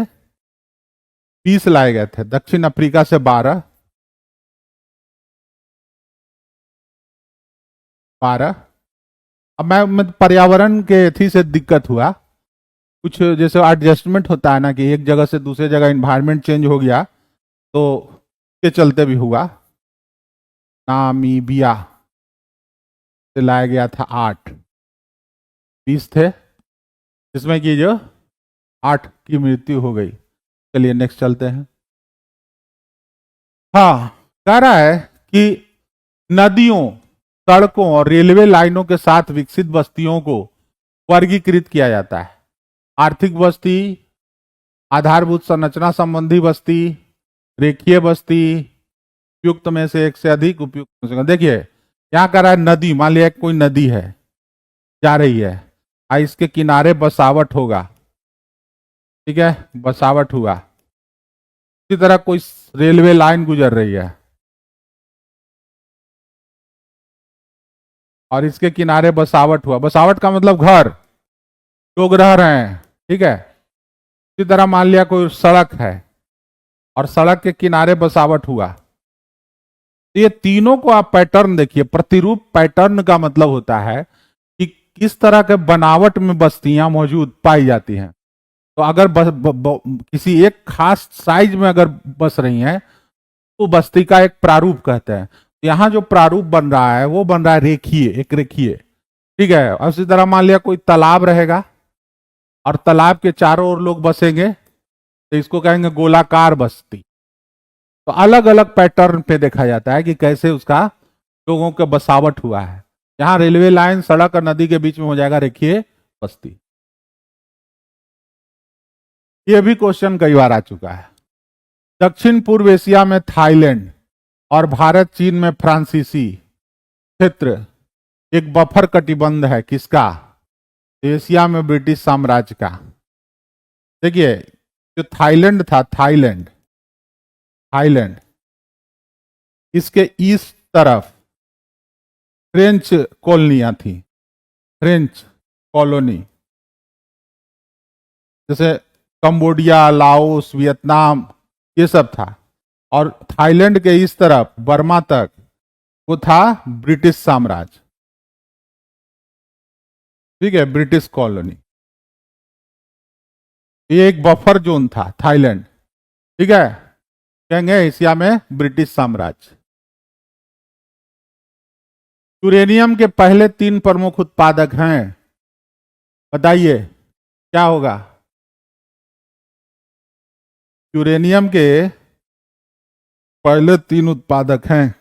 20 लाए गए थे दक्षिण अफ्रीका से। 12 अब मैं पर्यावरण के थी से दिक्कत हुआ कुछ, जैसे एडजस्टमेंट होता है ना कि एक जगह से दूसरे जगह इन्वायरमेंट चेंज हो गया, तो के चलते भी हुआ। नामीबिया से लाया गया था 8, 20 थे जिसमें कि जो 8 की मृत्यु हो गई। चलिए नेक्स्ट चलते हैं। हाँ, कह रहा है कि नदियों, सड़कों और रेलवे लाइनों के साथ विकसित बस्तियों को वर्गीकृत किया जाता है। आर्थिक बस्ती, आधारभूत संरचना संबंधी बस्ती, रेखीय बस्ती, उपयुक्त में से एक से अधिक उपयुक्त। देखिए, यहाँ कह रहा है नदी, मान लिया कोई नदी है जा रही है, इसके किनारे बसावट होगा, ठीक है, बसावट हुआ। इसी तरह कोई रेलवे लाइन गुजर रही है और इसके किनारे बसावट हुआ, बसावट का मतलब घर, लोग रह रहे हैं, ठीक है। इसी तरह मान लिया कोई सड़क है और सड़क के किनारे बसावट हुआ। तो ये तीनों को आप पैटर्न देखिए, प्रतिरूप पैटर्न का मतलब होता है कि किस तरह के बनावट में बस्तियां मौजूद पाई जाती हैं। तो अगर किसी एक खास साइज में अगर बस रही हैं तो बस्ती का एक प्रारूप कहते हैं। तो यहाँ जो प्रारूप बन रहा है वो बन रहा है रेखीय, एक रेखीय, ठीक है। और इसी तरह मान लिया कोई तालाब रहेगा और तालाब के चारों ओर लोग बसेंगे, तो इसको कहेंगे गोलाकार बस्ती। तो अलग अलग पैटर्न पे देखा जाता है कि कैसे उसका लोगों के बसावट हुआ है। यहाँ रेलवे लाइन, सड़क और नदी के बीच में हो जाएगा रेखीय बस्ती। ये भी क्वेश्चन कई बार आ चुका है। दक्षिण पूर्व एशिया में थाईलैंड और भारत चीन में फ्रांसीसी क्षेत्र एक बफर कटिबंध है, किसका? एशिया में ब्रिटिश साम्राज्य का। देखिए जो थाईलैंड था, थाईलैंड, थाईलैंड इसके ईस्ट तरफ फ्रेंच कॉलोनियां थी, फ्रेंच कॉलोनी, जैसे कंबोडिया, लाओस, वियतनाम, ये सब था। और थाईलैंड के इस तरफ बर्मा तक वो था ब्रिटिश साम्राज्य, ठीक है, ब्रिटिश कॉलोनी। ये एक बफर जोन था थाईलैंड, ठीक है, कहेंगे एशिया में ब्रिटिश साम्राज्य। यूरेनियम के पहले 3 प्रमुख उत्पादक हैं, बताइए क्या होगा? यूरेनियम के पहले 3 उत्पादक हैं,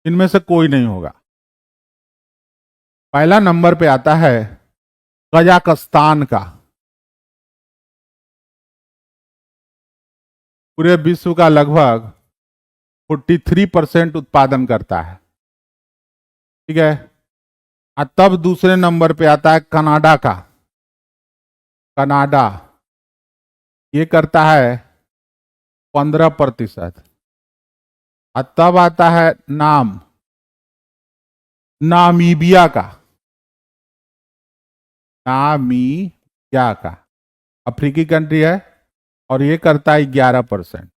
इनमें से कोई नहीं होगा। पहला नंबर पे आता है कजाकिस्तान का, पूरे विश्व का लगभग 43% उत्पादन करता है, ठीक है। और तब दूसरे नंबर पे आता है कनाडा का, कनाडा ये करता है 15%। और तब आता है नामीबिया का, नामीबिया का, अफ्रीकी कंट्री है, और ये करता है 11%।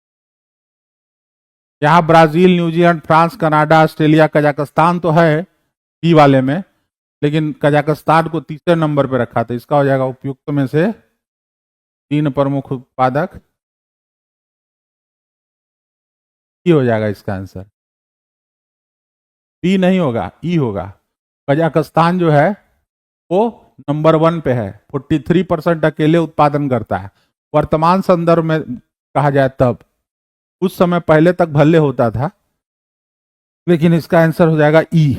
यहाँ Brazil, New Zealand, France, Canada, Australia, Kazakhstan तो है ई वाले में, लेकिन कजाकिस्तान को तीसरे नंबर पे रखा, तो इसका हो जाएगा उपयुक्त में से 3 प्रमुख उत्पादक, ई हो जाएगा इसका आंसर। बी नहीं होगा, ई होगा। कजाकिस्तान जो है वो नंबर 1 पे है, 43% अकेले उत्पादन करता है वर्तमान संदर्भ में कहा जाए तब। उस समय पहले तक भले होता था, लेकिन इसका आंसर हो जाएगा ई।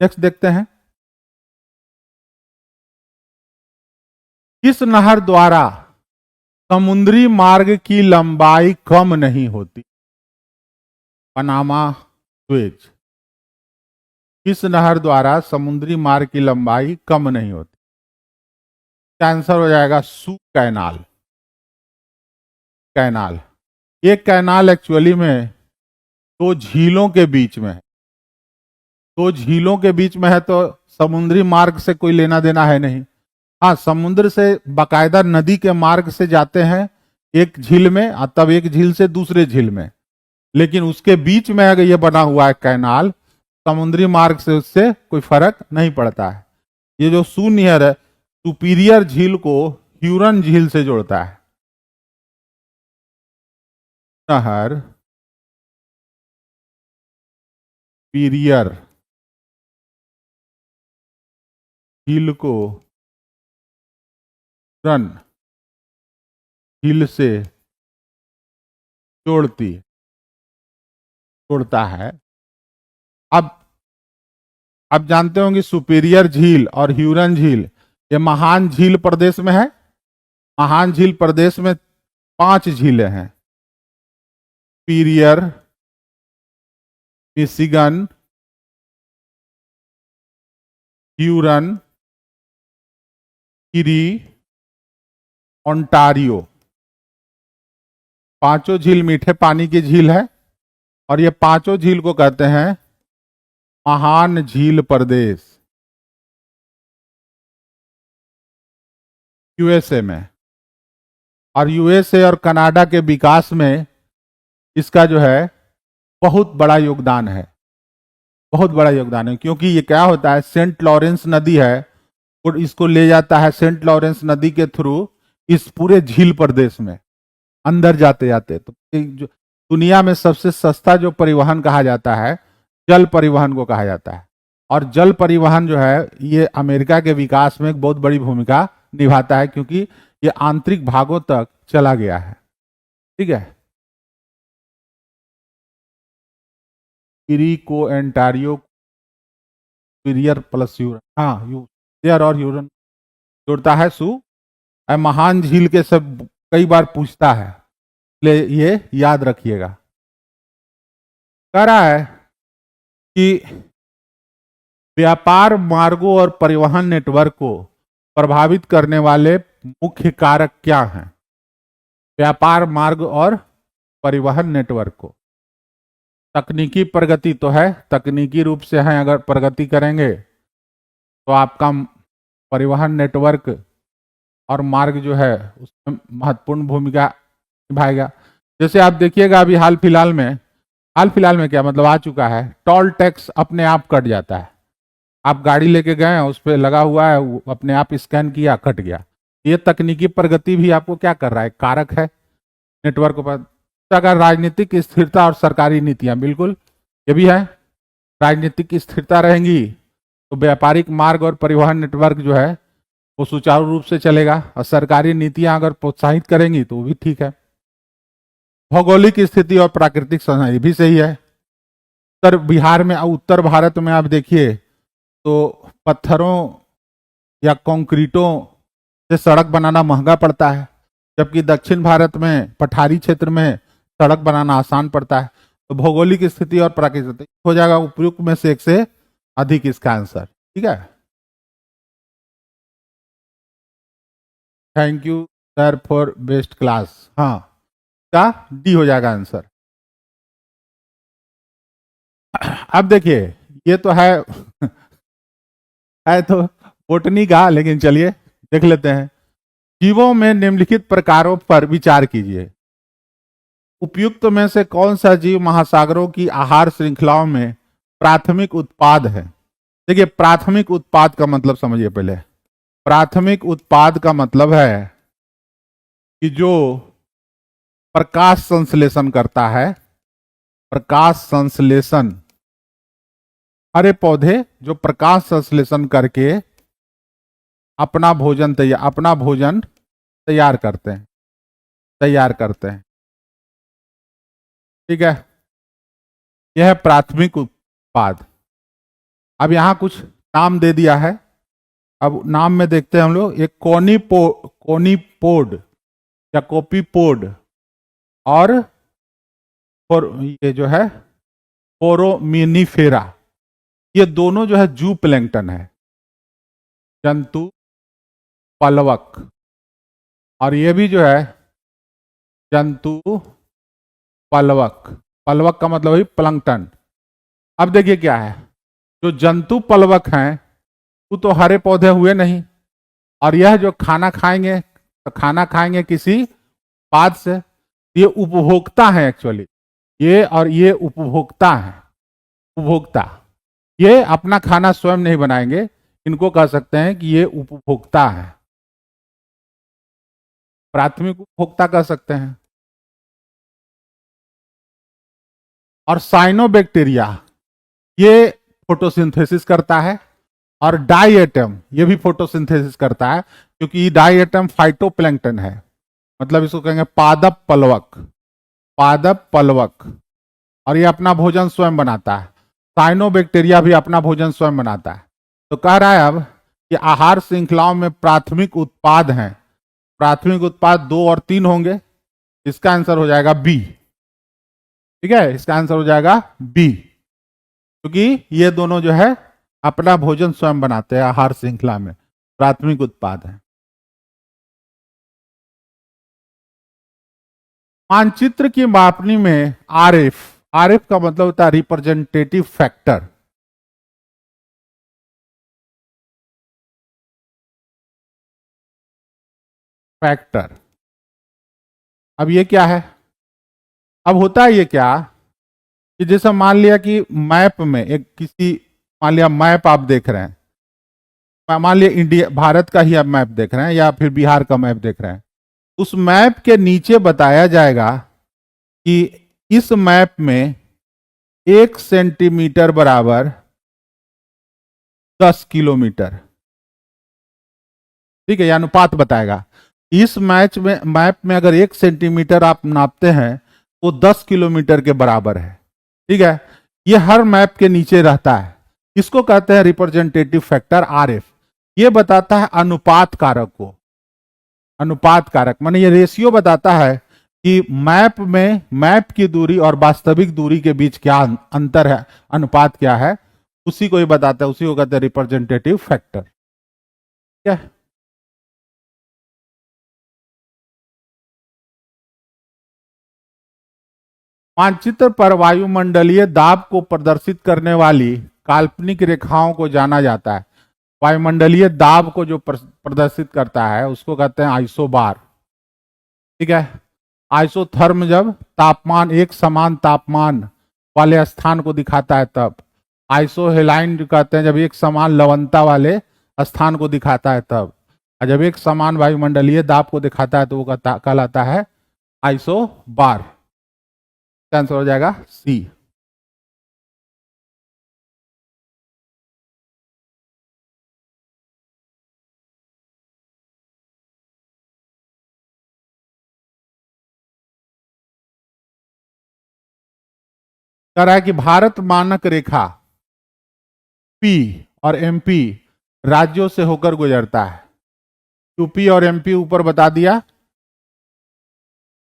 नेक्स्ट देखते हैं, किस नहर द्वारा समुद्री मार्ग की लंबाई कम नहीं होती? Panama Suez. किस नहर द्वारा समुद्री मार्ग की लंबाई कम नहीं होती? आंसर हो जाएगा सू कैनाल, कैनाल। ये कैनाल एक्चुअली में 2 झीलों के बीच में है, 2 झीलों के बीच में है, तो समुद्री मार्ग से कोई लेना देना है नहीं। हाँ, समुद्र से बाकायदा नदी के मार्ग से जाते हैं एक झील में, तब एक झील से दूसरे झील में, लेकिन उसके बीच में अगर ये बना हुआ है कैनाल, समुद्री मार्ग से उससे कोई फर्क नहीं पड़ता है। ये जो सुनियर है, सुपीरियर झील को ह्यूरन झील से जोड़ता है। नहर पीरियर झील को रन झील से जोड़ता है। अब जानते होंगे सुपीरियर झील और ह्यूरन झील ये महान झील प्रदेश में है। महान झील प्रदेश में 5 झीलें हैं, superior, Michigan, Hurun, eri, Ontario. पांचों झील मीठे पानी की झील है और ये पांचों झील को कहते हैं महान झील प्रदेश, यूएसए में। और यूएसए और कनाडा के विकास में इसका जो है बहुत बड़ा योगदान है, बहुत बड़ा योगदान है। क्योंकि ये क्या होता है, सेंट लॉरेंस नदी है और इसको ले जाता है सेंट लॉरेंस नदी के थ्रू इस पूरे झील प्रदेश में अंदर जाते जाते। तो जो दुनिया में सबसे सस्ता जो परिवहन कहा जाता है, जल परिवहन को कहा जाता है। और जल परिवहन जो है ये अमेरिका के विकास में एक बहुत बड़ी भूमिका निभाता है, क्योंकि ये आंतरिक भागों तक चला गया है। ठीक है, इरी को एंटारियो सुपीरियर प्लस यूरन, हाँ यूरियर और यूरन जोड़ता है सु महान झील के सब कई बार पूछता है, इसलिए ये याद रखिएगा। कह रहा है कि व्यापार मार्गों और परिवहन नेटवर्क को प्रभावित करने वाले मुख्य कारक क्या हैं? व्यापार मार्ग और परिवहन नेटवर्क को, तकनीकी प्रगति तो है, तकनीकी रूप से है, अगर प्रगति करेंगे तो आपका परिवहन नेटवर्क और मार्ग जो है उसमें महत्वपूर्ण भूमिका निभाएगा। जैसे आप देखिएगा अभी हाल फिलहाल में क्या मतलब आ चुका है, टोल टैक्स अपने आप कट जाता है। आप गाड़ी लेके गए, उस पर लगा हुआ है, वो अपने आप स्कैन किया, कट गया। ये तकनीकी प्रगति भी आपको क्या कर रहा है, कारक है नेटवर्क पर। अगर राजनीतिक स्थिरता और सरकारी नीतियां, बिल्कुल ये भी है, राजनीतिक स्थिरता रहेंगी तो व्यापारिक मार्ग और परिवहन नेटवर्क जो है वो सुचारू रूप से चलेगा, और सरकारी नीतियां अगर प्रोत्साहित करेंगी तो वो भी ठीक है। भौगोलिक स्थिति और प्राकृतिक संसाधन भी सही है। उत्तर बिहार में, उत्तर भारत में आप देखिए तो पत्थरों या कंक्रीटों से सड़क बनाना महंगा पड़ता है, जबकि दक्षिण भारत में पठारी क्षेत्र में सड़क बनाना आसान पड़ता है। तो भौगोलिक स्थिति और प्राकृतिक हो जाएगा उपयुक्त में से एक से अधिक इसका आंसर। ठीक है, thank you sir for best class. हाँ, का डी हो जाएगा आंसर। अब देखिए ये तो है है तो बोटनी का, लेकिन चलिए देख लेते हैं। जीवों में निम्नलिखित प्रकारों पर विचार कीजिए। उपयुक्त में से कौन सा जीव महासागरों की आहार श्रृंखलाओं में प्राथमिक उत्पाद है? देखिए प्राथमिक उत्पाद का मतलब समझिए पहले। प्राथमिक उत्पाद का मतलब है कि जो प्रकाश संश्लेषण करता है, प्रकाश संश्लेषण, हरे पौधे जो प्रकाश संश्लेषण करके अपना भोजन तैयार करते हैं। ठीक है, यह है प्राथमिक उत्पाद। अब यहां कुछ नाम दे दिया है, अब नाम में देखते हैं हम लोग। एक कोनीपोड या कोपीपोड और ये जो है फोरामिनिफेरा, ये दोनों जो है जू प्लैंक्टन है, जंतु पलवक। और ये भी जो है जंतु पलवक, पलवक का मतलब है प्लैंक्टन। अब देखिए क्या है, जो जंतु पलवक हैं वो तो हरे पौधे हुए नहीं, और यह जो खाना खाएंगे तो खाना खाएंगे किसी पाद से। ये उपभोक्ता है एक्चुअली, ये और ये उपभोक्ता है। उपभोक्ता, ये अपना खाना स्वयं नहीं बनाएंगे, इनको कह सकते हैं कि ये उपभोक्ता है, प्राथमिक उपभोक्ता कह सकते हैं। और साइनोबैक्टीरिया ये फोटोसिंथेसिस करता है, और डाइएटम ये भी फोटोसिंथेसिस करता है, क्योंकि डाइएटम फाइटोप्लैंक्टन है, मतलब इसको कहेंगे पादप पलवक, पादप पलवक। और ये अपना भोजन स्वयं बनाता है। साइनोबैक्टीरिया भी अपना भोजन स्वयं बनाता है। तो कह रहा है अब कि आहार श्रृंखलाओं में प्राथमिक उत्पाद हैं, प्राथमिक उत्पाद 2 और 3 होंगे। इसका आंसर हो जाएगा बी। ठीक है, इसका आंसर हो जाएगा बी, क्योंकि ये दोनों जो है अपना भोजन स्वयं बनाते हैं, आहार श्रृंखला में प्राथमिक उत्पाद है। मानचित्र की मापनी में आरएफ, आरएफ का मतलब होता है रिप्रेजेंटेटिव फैक्टर। फैक्टर, अब ये क्या है? अब होता है ये क्या कि जैसे मान लिया कि मैप में एक किसी, मान लिया मैप आप देख रहे हैं, मान लिया इंडिया भारत का ही आप मैप देख रहे हैं या फिर बिहार का मैप देख रहे हैं, उस मैप के नीचे बताया जाएगा कि इस मैप में 1 सेंटीमीटर बराबर 10 किलोमीटर, ठीक है, यह अनुपात बताएगा। इस मैप में अगर 1 सेंटीमीटर आप नापते हैं तो 10 किलोमीटर के बराबर है, ठीक है। ये हर मैप के नीचे रहता है, इसको कहते हैं रिप्रेजेंटेटिव फैक्टर आरएफ। ये बताता है अनुपात कारक को, अनुपात कारक माने ये रेशियो बताता है कि मैप में मैप की दूरी और वास्तविक दूरी के बीच क्या अंतर है, अनुपात क्या है, उसी को ही बताता है, उसी को कहते हैं रिप्रेजेंटेटिव फैक्टर। क्या मानचित्र पर वायुमंडलीय दाब को प्रदर्शित करने वाली काल्पनिक रेखाओं को जाना जाता है। वायुमंडलीय दाब को जो प्रदर्शित करता है उसको कहते हैं आइसोबार, ठीक है। आइसोथर्म जब तापमान, एक समान तापमान वाले स्थान को दिखाता है तब। आइसोहेलाइन जो कहते हैं जब एक समान लवणता वाले स्थान को दिखाता है तब। और जब एक समान वायुमंडलीय दाब को दिखाता है तो वो कहलाता है आइसोबार। आंसर हो जाएगा सी। कह रहा है कि भारत मानक रेखा पी और एमपी राज्यों से होकर गुजरता है। यूपी और एमपी ऊपर बता दिया,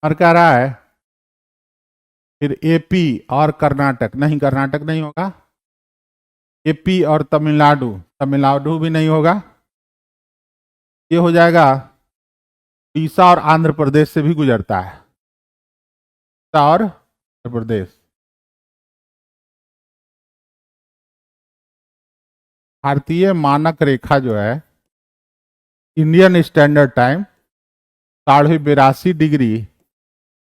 और कह रहा है फिर एपी और कर्नाटक, नहीं कर्नाटक नहीं होगा, एपी और तमिलनाडु, तमिलनाडु भी नहीं होगा, ये हो जाएगा उड़ीसा और आंध्र प्रदेश से भी गुजरता है, उड़ीसा और आंध्र प्रदेश। भारतीय मानक रेखा जो है इंडियन स्टैंडर्ड टाइम 82.82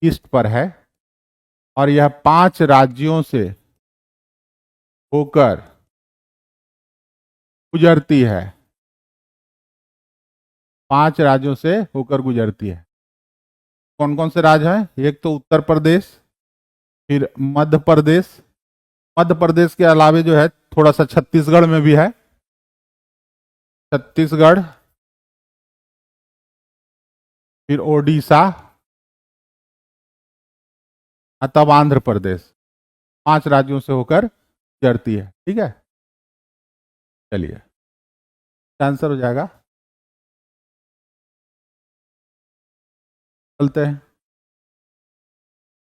ईस्ट पर है, और यह 5 राज्यों से होकर गुजरती है, 5 राज्यों से होकर गुजरती है। कौन कौन से राज्य हैं? एक तो उत्तर प्रदेश, फिर मध्य प्रदेश, मध्य प्रदेश के अलावे जो है थोड़ा सा छत्तीसगढ़ में भी है, छत्तीसगढ़, फिर ओडिशा, तब आंध्र प्रदेश। 5 राज्यों से होकर गुजरती है, ठीक है। चलिए आंसर हो जाएगा, चलते हैं।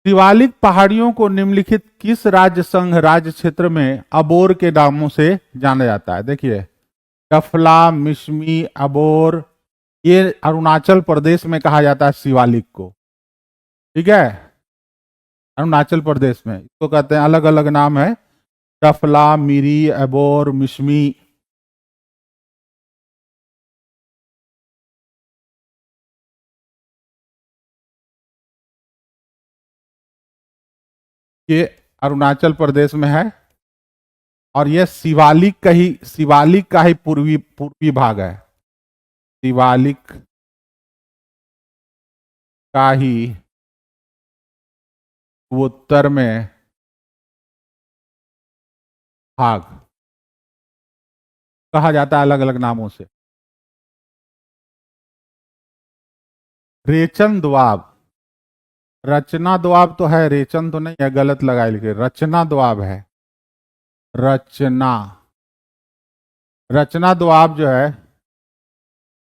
शिवालिक पहाड़ियों को निम्नलिखित किस राज्य संघ राज्य क्षेत्र में अबोर के नामों से जाना जाता है? देखिए, डफला, मिश्मी, अबोर, ये अरुणाचल प्रदेश में कहा जाता है शिवालिक को, ठीक है। अरुणाचल प्रदेश में इसको कहते हैं, अलग अलग नाम है, डफला, मिरी, अबोर, मिश्मी। ये अरुणाचल प्रदेश में है, और यह शिवालिक का ही पूर्वी पूर्वी भाग है, शिवालिक का ही उत्तर में भाग कहा जाता है अलग अलग नामों से। रेचन द्वाब, रचना द्वाब तो है, रेचन तो नहीं है, गलत लगाए लिखे, रचना द्वाब है, रचना। रचना द्वाब जो है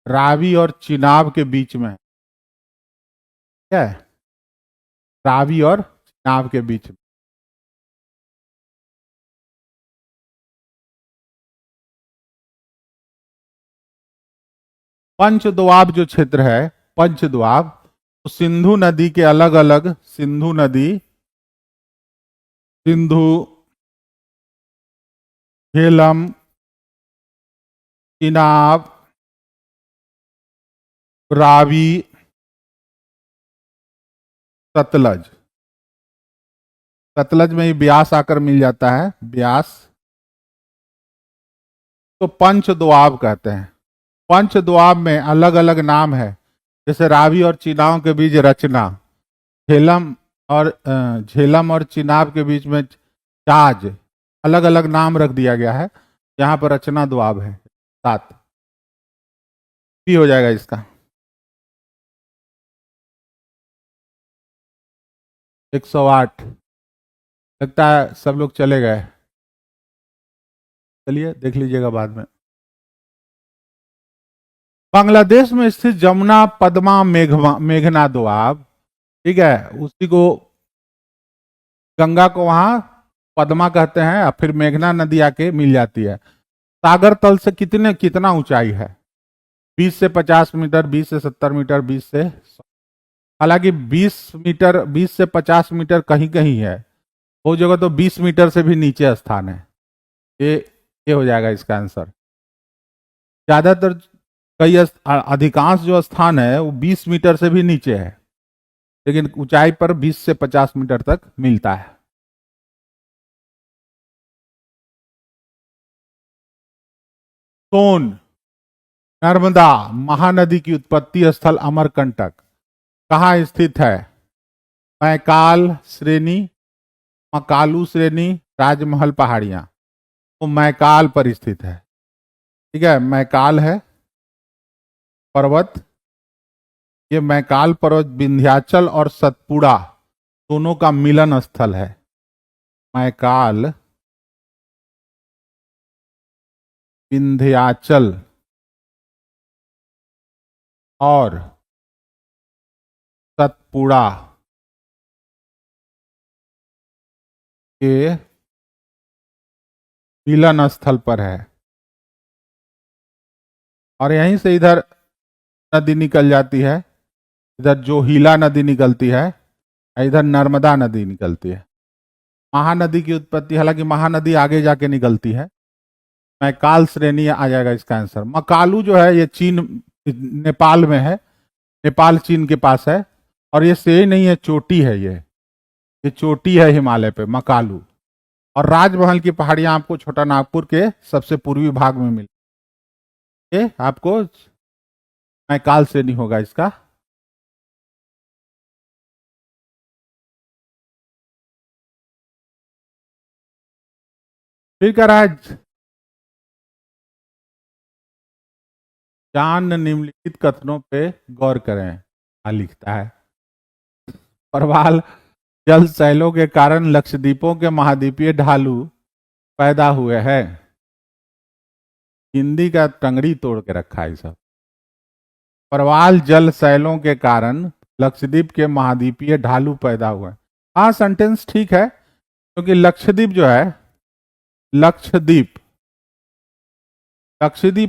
रावी और चिनाब के बीच में, क्या है, रावी और चिनाब के बीच में। पंचद्वाब जो क्षेत्र है, पंचद्वाब, तो सिंधु नदी के अलग अलग, सिंधु नदी, सिंधु, झेलम, चिनाब, रावी, सतलज, सतलज में ही ब्यास आकर मिल जाता है, ब्यास, तो पंचद्वाब कहते हैं। पंचद्वाब में अलग अलग नाम है, जैसे रावी और चिनाब के बीच रचना, झेलम और चिनाब के बीच में चाज, अलग अलग नाम रख दिया गया है। यहाँ पर रचना द्वाब है, 7 भी हो जाएगा इसका। 108 लगता है सब लोग चले गए, चलिए देख लीजिएगा बाद में। बांग्लादेश में स्थित जमुना पद्मा मेघना दोआब, ठीक है, उसी को गंगा को वहां पद्मा कहते हैं, और फिर मेघना नदी आके मिल जाती है। सागर तल से कितना ऊंचाई है? 20 से 50 मीटर, 20 से 70 मीटर, 20 से, हालांकि 20 मीटर, 20 से 50 मीटर कहीं कहीं है, वो जगह तो 20 मीटर से भी नीचे स्थान है। ये हो जाएगा इसका आंसर। ज्यादातर अधिकांश जो स्थान है वो 20 मीटर से भी नीचे है, लेकिन ऊंचाई पर 20 से 50 मीटर तक मिलता है। सोन, नर्मदा महानदी की उत्पत्ति स्थल अमरकंटक कहाँ स्थित है? मैकाल श्रेणी, मकालू श्रेणी, राजमहल पहाड़ियां, तो मैकाल पर स्थित है। ठीक है, मैकाल है पर्वत, ये मैकाल पर्वत विंध्याचल और सतपुड़ा दोनों का मिलन स्थल है। मैकाल, विंध्याचल और सतपुड़ा के मिलन स्थल पर है, और यहीं से इधर नदी निकल जाती है, इधर जोहिला नदी निकलती है, इधर नर्मदा नदी निकलती है। महानदी की उत्पत्ति, हालांकि महानदी आगे जाके निकलती है। मैकाल श्रेणी आ जाएगा इसका आंसर। मकालू जो है ये चीन, नेपाल में है, नेपाल चीन के पास है, और ये से नहीं है, चोटी है, ये चोटी है हिमालय पे, मकालू। और राजमहल की पहाड़ियां आपको छोटा नागपुर के सबसे पूर्वी भाग में मिली, आपको मैकाल श्रेणी होगा इसका। फिर कह रहा है चांद निम्नलिखित कथनों पे गौर करें। लिखता है परवाल जल शैलों के कारण लक्षद्वीपों के महाद्वीपीय ढालू पैदा हुए हैं। हिंदी का टंगड़ी तोड़ के रखा है सब। परवाल जल शैलों के कारण लक्षद्वीप के महाद्वीपीय ढालू पैदा हुए। हाँ, सेंटेंस ठीक है, क्योंकि लक्षद्वीप जो है, लक्षद्वीप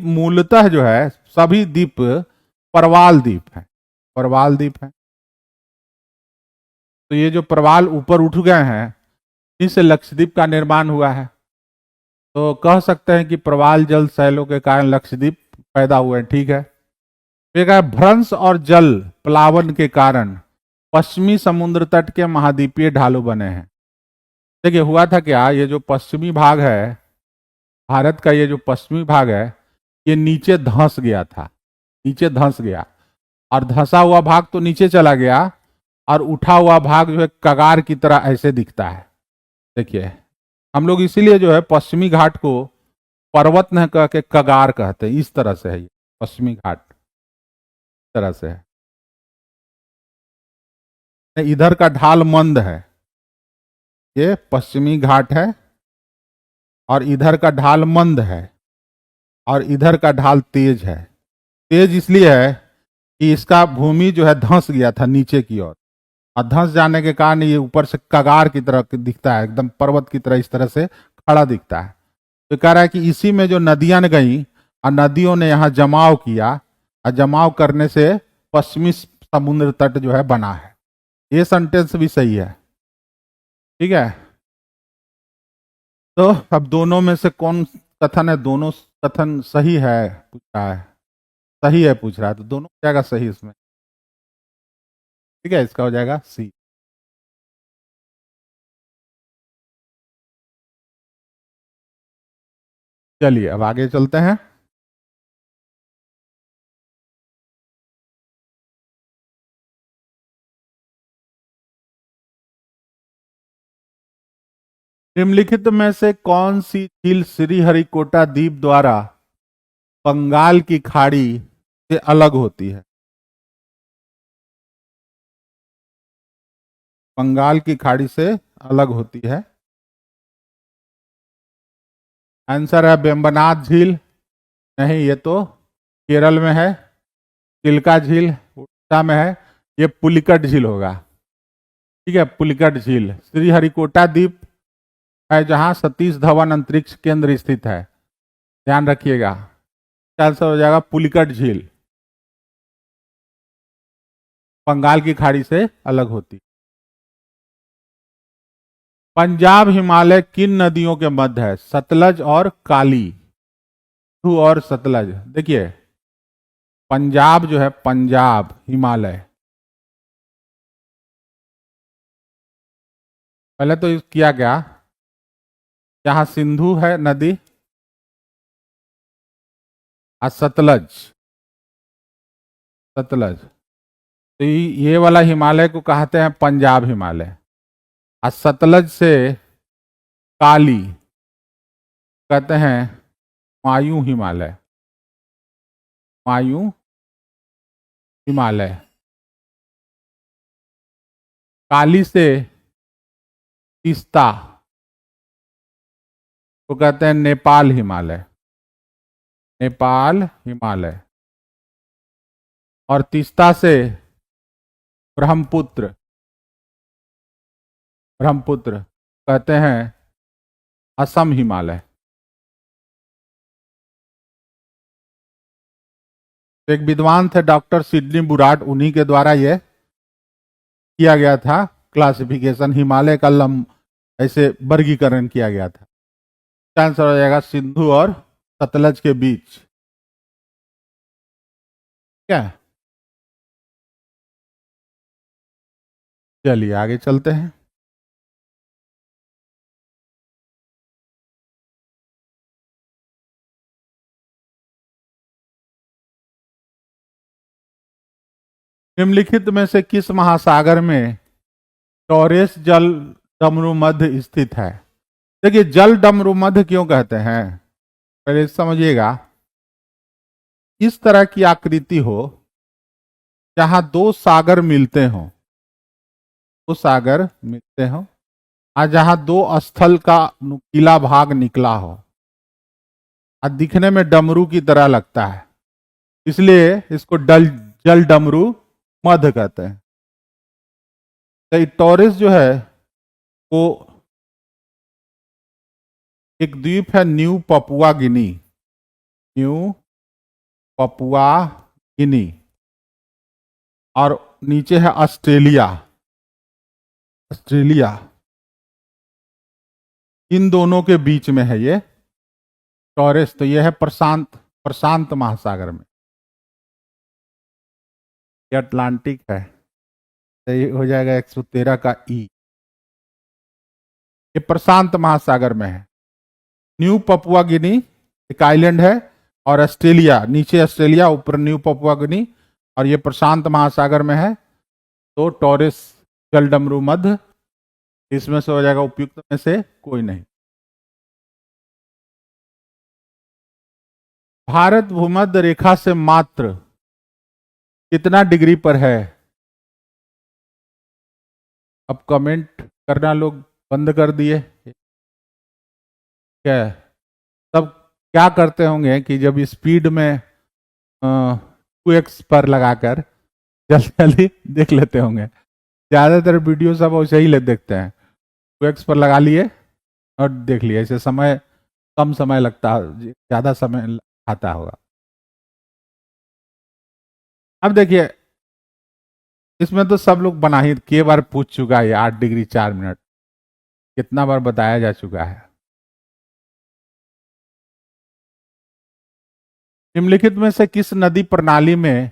मूलतः जो है, सभी द्वीप परवाल द्वीप है, परवाल द्वीप है। तो ये जो परवाल ऊपर उठ गए हैं, इससे लक्षद्वीप का निर्माण हुआ है। तो कह सकते हैं कि परवाल जल शैलों के कारण लक्षद्वीप पैदा हुए हैं, ठीक है। एक है भ्रंश और जल प्लावन के कारण पश्चिमी समुद्र तट के महाद्वीपीय ढालू बने हैं। देखिए हुआ था क्या, ये जो पश्चिमी भाग है भारत का, ये जो पश्चिमी भाग है, ये नीचे धंस गया था, नीचे धंस गया, और धंसा हुआ भाग तो नीचे चला गया, और उठा हुआ भाग जो है कगार की तरह ऐसे दिखता है। देखिए हम लोग इसीलिए जो है पश्चिमी घाट को पर्वत न कह के कगार कहते हैं। इस तरह से है ये पश्चिमी घाट, इस तरह से है। इधर का ढाल मंद है, ये पश्चिमी घाट है, और इधर का ढाल मंद है, और इधर का ढाल तेज है। तेज इसलिए है कि इसका भूमि जो है धंस गया था नीचे की ओर, और धंस जाने के कारण ये ऊपर से कगार की तरह दिखता है, एकदम पर्वत की तरह इस तरह से खड़ा दिखता है। तो कह रहा है कि इसी में जो नदियां गई और नदियों ने यहाँ जमाव किया, और जमाव करने से पश्चिमी समुद्र तट जो है बना है। ये सेंटेंस भी सही है। ठीक है, तो अब दोनों में से कौन कथन है? दोनों कथन सही है पूछ रहा है, सही है पूछ रहा है, तो दोनों हो जाएगा सही इसमें। ठीक है, इसका हो जाएगा सी। चलिए अब आगे चलते हैं। निम्नलिखित में से कौन सी झील श्रीहरिकोटा द्वीप द्वारा बंगाल की खाड़ी से अलग होती है? बंगाल की खाड़ी से अलग होती है। आंसर है वेम्बनाथ झील। नहीं, ये तो केरल में है। चिल्का झील उड़ीसा में है। ये पुलिकट झील होगा। ठीक है, पुलिकट झील श्रीहरिकोटा द्वीप है जहां सतीश धवन अंतरिक्ष केंद्र स्थित है। ध्यान रखिएगा, आंसर हो जाएगा पुलिकट झील। बंगाल की खाड़ी से अलग होती। पंजाब हिमालय किन नदियों के मध्य है? सतलज और काली। सिंधु और सतलज। देखिए, पंजाब जो है, पंजाब हिमालय, पहले तो किया गया जहां सिंधु है नदी और सतलज, सतलज, तो ये वाला हिमालय को कहते हैं पंजाब हिमालय। और सतलज से काली कहते हैं मायू हिमालय, मायू हिमालय। काली से तीस्ता को कहते हैं नेपाल हिमालय, नेपाल हिमालय। और तीस्ता से ब्रह्मपुत्र, ब्रह्मपुत्र कहते हैं असम हिमालय। एक विद्वान थे डॉक्टर सिडनी बुराट, उन्हीं के द्वारा यह किया गया था क्लासिफिकेशन, हिमालय का ऐसे वर्गीकरण किया गया था। आंसर हो जाएगा सिंधु और सतलज के बीच। क्या? चलिए आगे चलते हैं। निम्नलिखित में से किस महासागर में टॉरेस जल डमरू मध्य स्थित है? देखिए, जल डमरू मध्य क्यों कहते हैं, पहले समझिएगा। इस तरह की आकृति हो जहां दो सागर मिलते हों, दो सागर मिलते हों, और जहां दो स्थल का नुकीला भाग निकला हो और दिखने में डमरू की तरह लगता है, इसलिए इसको जल डमरू मध्य कहते हैं। तो टॉरेस जो है वो एक द्वीप है न्यू पपुआ गिनी, न्यू पपुआ गिनी, और नीचे है ऑस्ट्रेलिया, ऑस्ट्रेलिया। इन दोनों के बीच में है ये टॉरेस। तो ये है प्रशांत, प्रशांत महासागर में। ये अटलांटिक है, तो ये हो जाएगा 113 का ई। ये प्रशांत महासागर में है। न्यू पपुआ गिनी एक आइलैंड है, और ऑस्ट्रेलिया नीचे, ऑस्ट्रेलिया ऊपर न्यू पपुआ गिनी, और ये प्रशांत महासागर में है। तो टॉरेस जल डमरू मध्य इसमें से हो जाएगा उपयुक्त में से कोई नहीं। भारत भूमध्य रेखा से मात्र कितना डिग्री पर है? अब कमेंट करना लोग बंद कर दिए क्या? तब क्या करते होंगे कि जब स्पीड में 2x पर लगाकर जल्दी जल्दी देख लेते होंगे। ज़्यादातर वीडियो सब वैसे ही देखते हैं, 2x पर लगा लिए और देख लिए। ऐसे समय कम समय लगता, ज़्यादा समय आता होगा। अब देखिए, इसमें तो सब लोग बना ही के बार पूछ चुका है, 8 डिग्री 4 मिनट कितना बार बताया जा चुका है। निम्नलिखित में से किस नदी प्रणाली में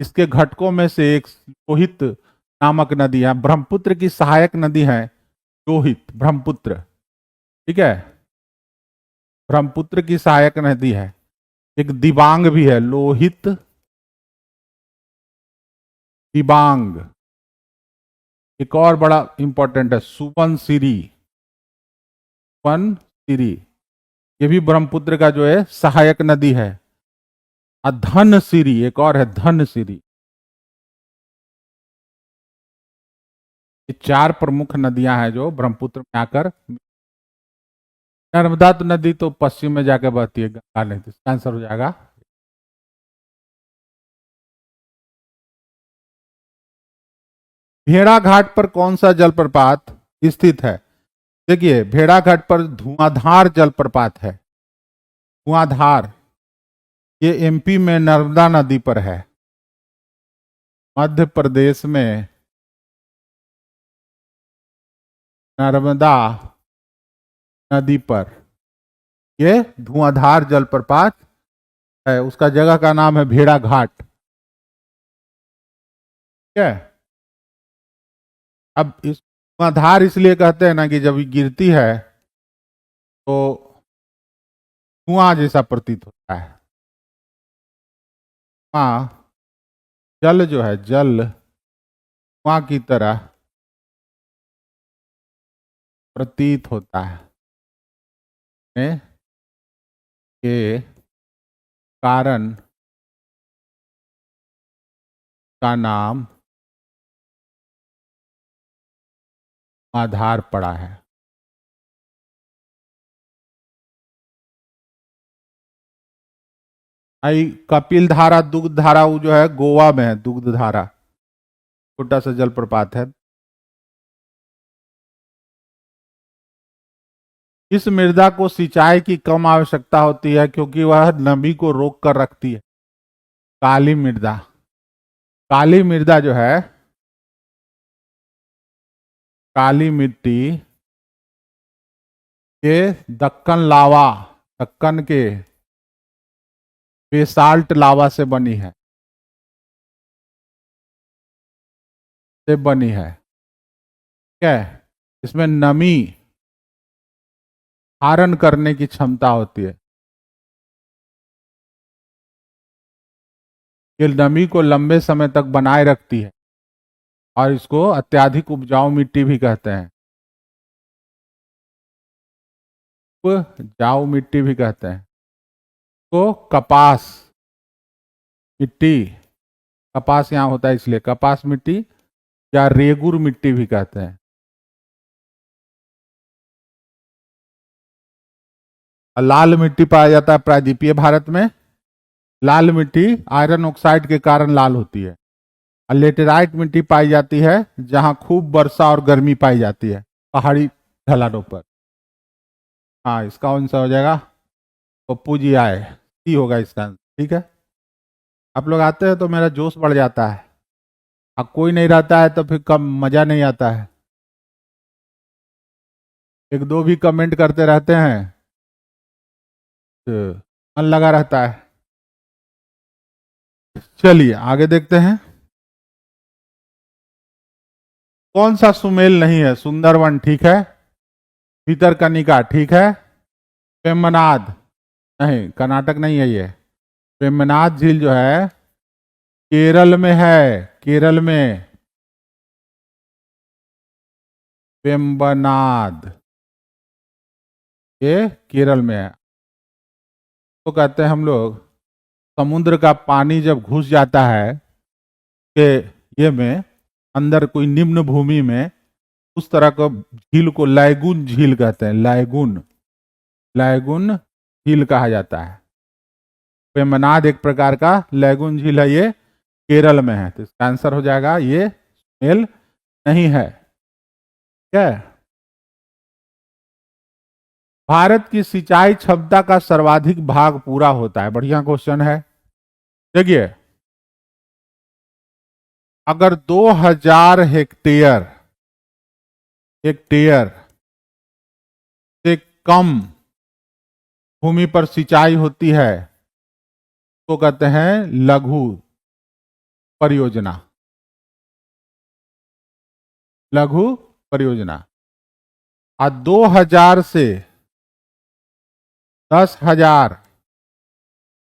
इसके घटकों में से एक लोहित नामक नदी है? ब्रह्मपुत्र की सहायक नदी है लोहित, ब्रह्मपुत्र, ठीक है, ब्रह्मपुत्र की सहायक नदी है। एक दिबांग भी है, लोहित दिबांग। एक और बड़ा इंपॉर्टेंट है, सुबनसिरी, सुबनसिरी, ये भी ब्रह्मपुत्र का जो है सहायक नदी है। धनसिरी एक और है, धनसिरी। ये 4 प्रमुख नदियां हैं जो ब्रह्मपुत्र में आकर, नर्मदा तो नदी तो पश्चिम में जाकर बहती है, गंगा नहीं, तो इसका आंसर हो जाएगा। भेड़ाघाट पर कौन सा जलप्रपात स्थित है? देखिए, भेड़ाघाट पर धुआंधार जलप्रपात है, धुआंधार, ये एमपी में नर्मदा नदी पर है। मध्य प्रदेश में नर्मदा नदी पर ये धुआंधार जलप्रपात है, उसका जगह का नाम है भेड़ाघाट, ठीक है। अब इस धुआंधार इसलिए कहते हैं ना कि जब ये गिरती है तो धुआं जैसा प्रतीत होता है। धुआं, जल जो है, जल धुआं की तरह प्रतीत होता है के कारण का नाम आधार पड़ा है। आई कपिल धारा, दुग्ध धारा, वो जो है गोवा में है, दुग्ध धारा, छोटा सा जलप्रपात है। इस मृदा को सिंचाई की कम आवश्यकता होती है क्योंकि वह नमी को रोक कर रखती है। काली मृदा, काली मृदा जो है, काली मिट्टी के दक्कन लावा, दक्कन के बेसाल्ट लावा से बनी है, से बनी है, ठीक है। इसमें नमी धारण करने की क्षमता होती है, ये नमी को लंबे समय तक बनाए रखती है और इसको अत्यधिक उपजाऊ मिट्टी भी कहते हैं, उपजाऊ मिट्टी भी कहते हैं। तो कपास मिट्टी, कपास यहाँ होता है इसलिए कपास मिट्टी या रेगुर मिट्टी भी कहते हैं। लाल मिट्टी पाया जाता है प्रायद्वीपीय भारत में। लाल मिट्टी आयरन ऑक्साइड के कारण लाल होती है। लेटेराइट मिट्टी पाई जाती है जहां खूब वर्षा और गर्मी पाई जाती है, पहाड़ी ढलानों पर। हाँ, इसका आंसर हो जाएगा पप्पू जी आए, सी होगा इसका आंसर, ठीक है। आप लोग आते हैं तो मेरा जोश बढ़ जाता है, अब कोई नहीं रहता है तो फिर कम मजा नहीं आता है। एक दो भी कमेंट करते रहते हैं तो मन लगा रहता है। चलिए आगे देखते हैं। कौन सा सुमेल नहीं है? सुंदरवन ठीक है, भीतरकनिका ठीक है, वेम्बनाड नहीं, कर्नाटक नहीं है ये। वेम्बनाड झील जो है केरल में है, केरल में वेम्बनाड, ये केरल में है। तो कहते हैं हम लोग, समुद्र का पानी जब घुस जाता है कि ये में अंदर कोई निम्न भूमि में, उस तरह का झील को लैगून झील कहते हैं, लैगून, लैगून झील कहा जाता है। वेम्बनाड एक प्रकार का लैगून झील है, ये केरल में है, तो इसका आंसर हो जाएगा ये मेल नहीं है, क्या है? भारत की सिंचाई क्षमता का सर्वाधिक भाग पूरा होता है, बढ़िया क्वेश्चन है। देखिए, अगर 2000 हेक्टेयर हेक्टेयर से कम भूमि पर सिंचाई होती है तो कहते हैं लघु परियोजना। लघु परियोजना। और 2000 से 10,000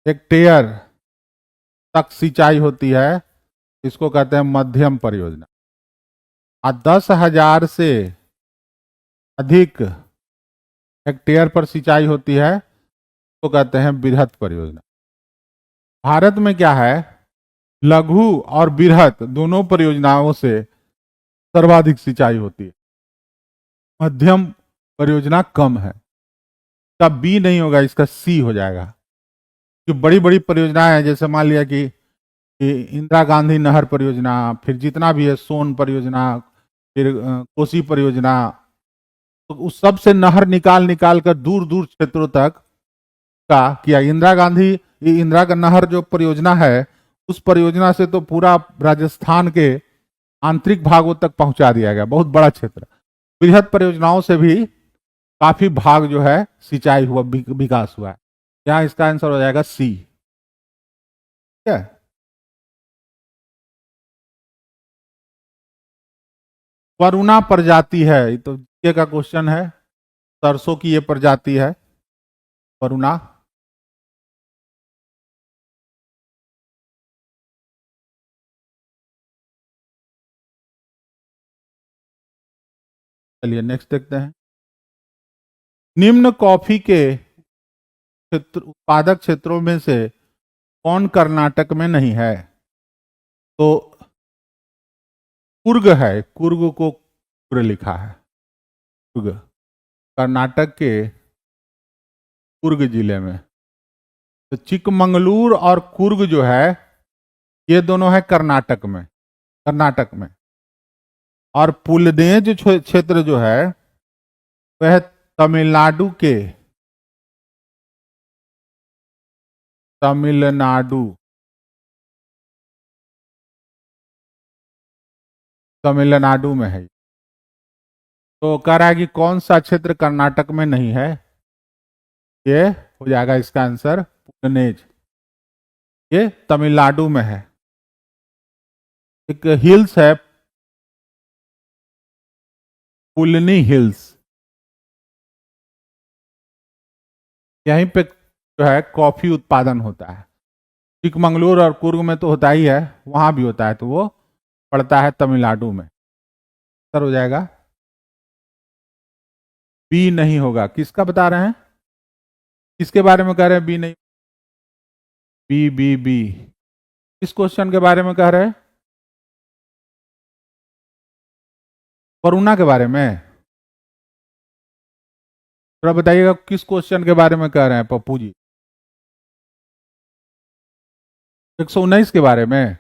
हेक्टेयर तक सिंचाई होती है, इसको कहते हैं मध्यम परियोजना। और 10,000 से अधिक हेक्टेयर पर सिंचाई होती है तो कहते हैं बृहत परियोजना। भारत में क्या है, लघु और बृहत दोनों परियोजनाओं से सर्वाधिक सिंचाई होती है, मध्यम परियोजना कम है। इसका बी नहीं होगा, इसका सी हो जाएगा। जो बड़ी बड़ी परियोजनाएं हैं, जैसे मान लिया कि इंदिरा गांधी नहर परियोजना, फिर जितना भी है सोन परियोजना, फिर कोसी परियोजना, तो उस सब से नहर निकाल निकाल कर दूर दूर क्षेत्रों तक का किया। इंदिरा का नहर जो परियोजना है, उस परियोजना से तो पूरा राजस्थान के आंतरिक भागों तक पहुंचा दिया गया, बहुत बड़ा क्षेत्र। बृहद परियोजनाओं से भी काफी भाग जो है सिंचाई हुआ, विकास हुआ है। यहाँ इसका आंसर हो जाएगा सी। ठीक है। वरुणा प्रजाति है, ये तो जीके का क्वेश्चन है। सरसों की ये प्रजाति है वरुणा। चलिए नेक्स्ट देखते हैं। निम्न कॉफी के क्षेत्र उत्पादक क्षेत्रों में से कौन कर्नाटक में नहीं है? तो कुर्ग है, कुर्ग को कुर्ग लिखा है। कुर्ग कर्नाटक के कुर्ग जिले में। तो चिकमंगलूर और कुर्ग जो है, ये दोनों है कर्नाटक में। कर्नाटक में। और पुलनेज क्षेत्र जो है वह तमिलनाडु के तमिलनाडु तमिलनाडु में है। तो कह रहा है कि कौन सा क्षेत्र कर्नाटक में नहीं है? ये हो जाएगा इसका आंसर पुलनेज। ये तमिलनाडु में है। एक हिल्स है, पुलनी हिल्स, यहीं पे जो है कॉफी उत्पादन होता है। चिकमंगलूर और कुर्ग में तो होता ही है, वहां भी होता है, तो वो पड़ता है तमिलनाडु में। सर हो जाएगा बी नहीं होगा। किसका बता रहे हैं, किसके बारे में कह रहे हैं बी नहीं? बी बी बी किस क्वेश्चन के बारे में कह रहे हैं? वरुणा के बारे में। थोड़ा बताइएगा किस क्वेश्चन के बारे में कह रहे हैं पप्पू जी? 119 के बारे में।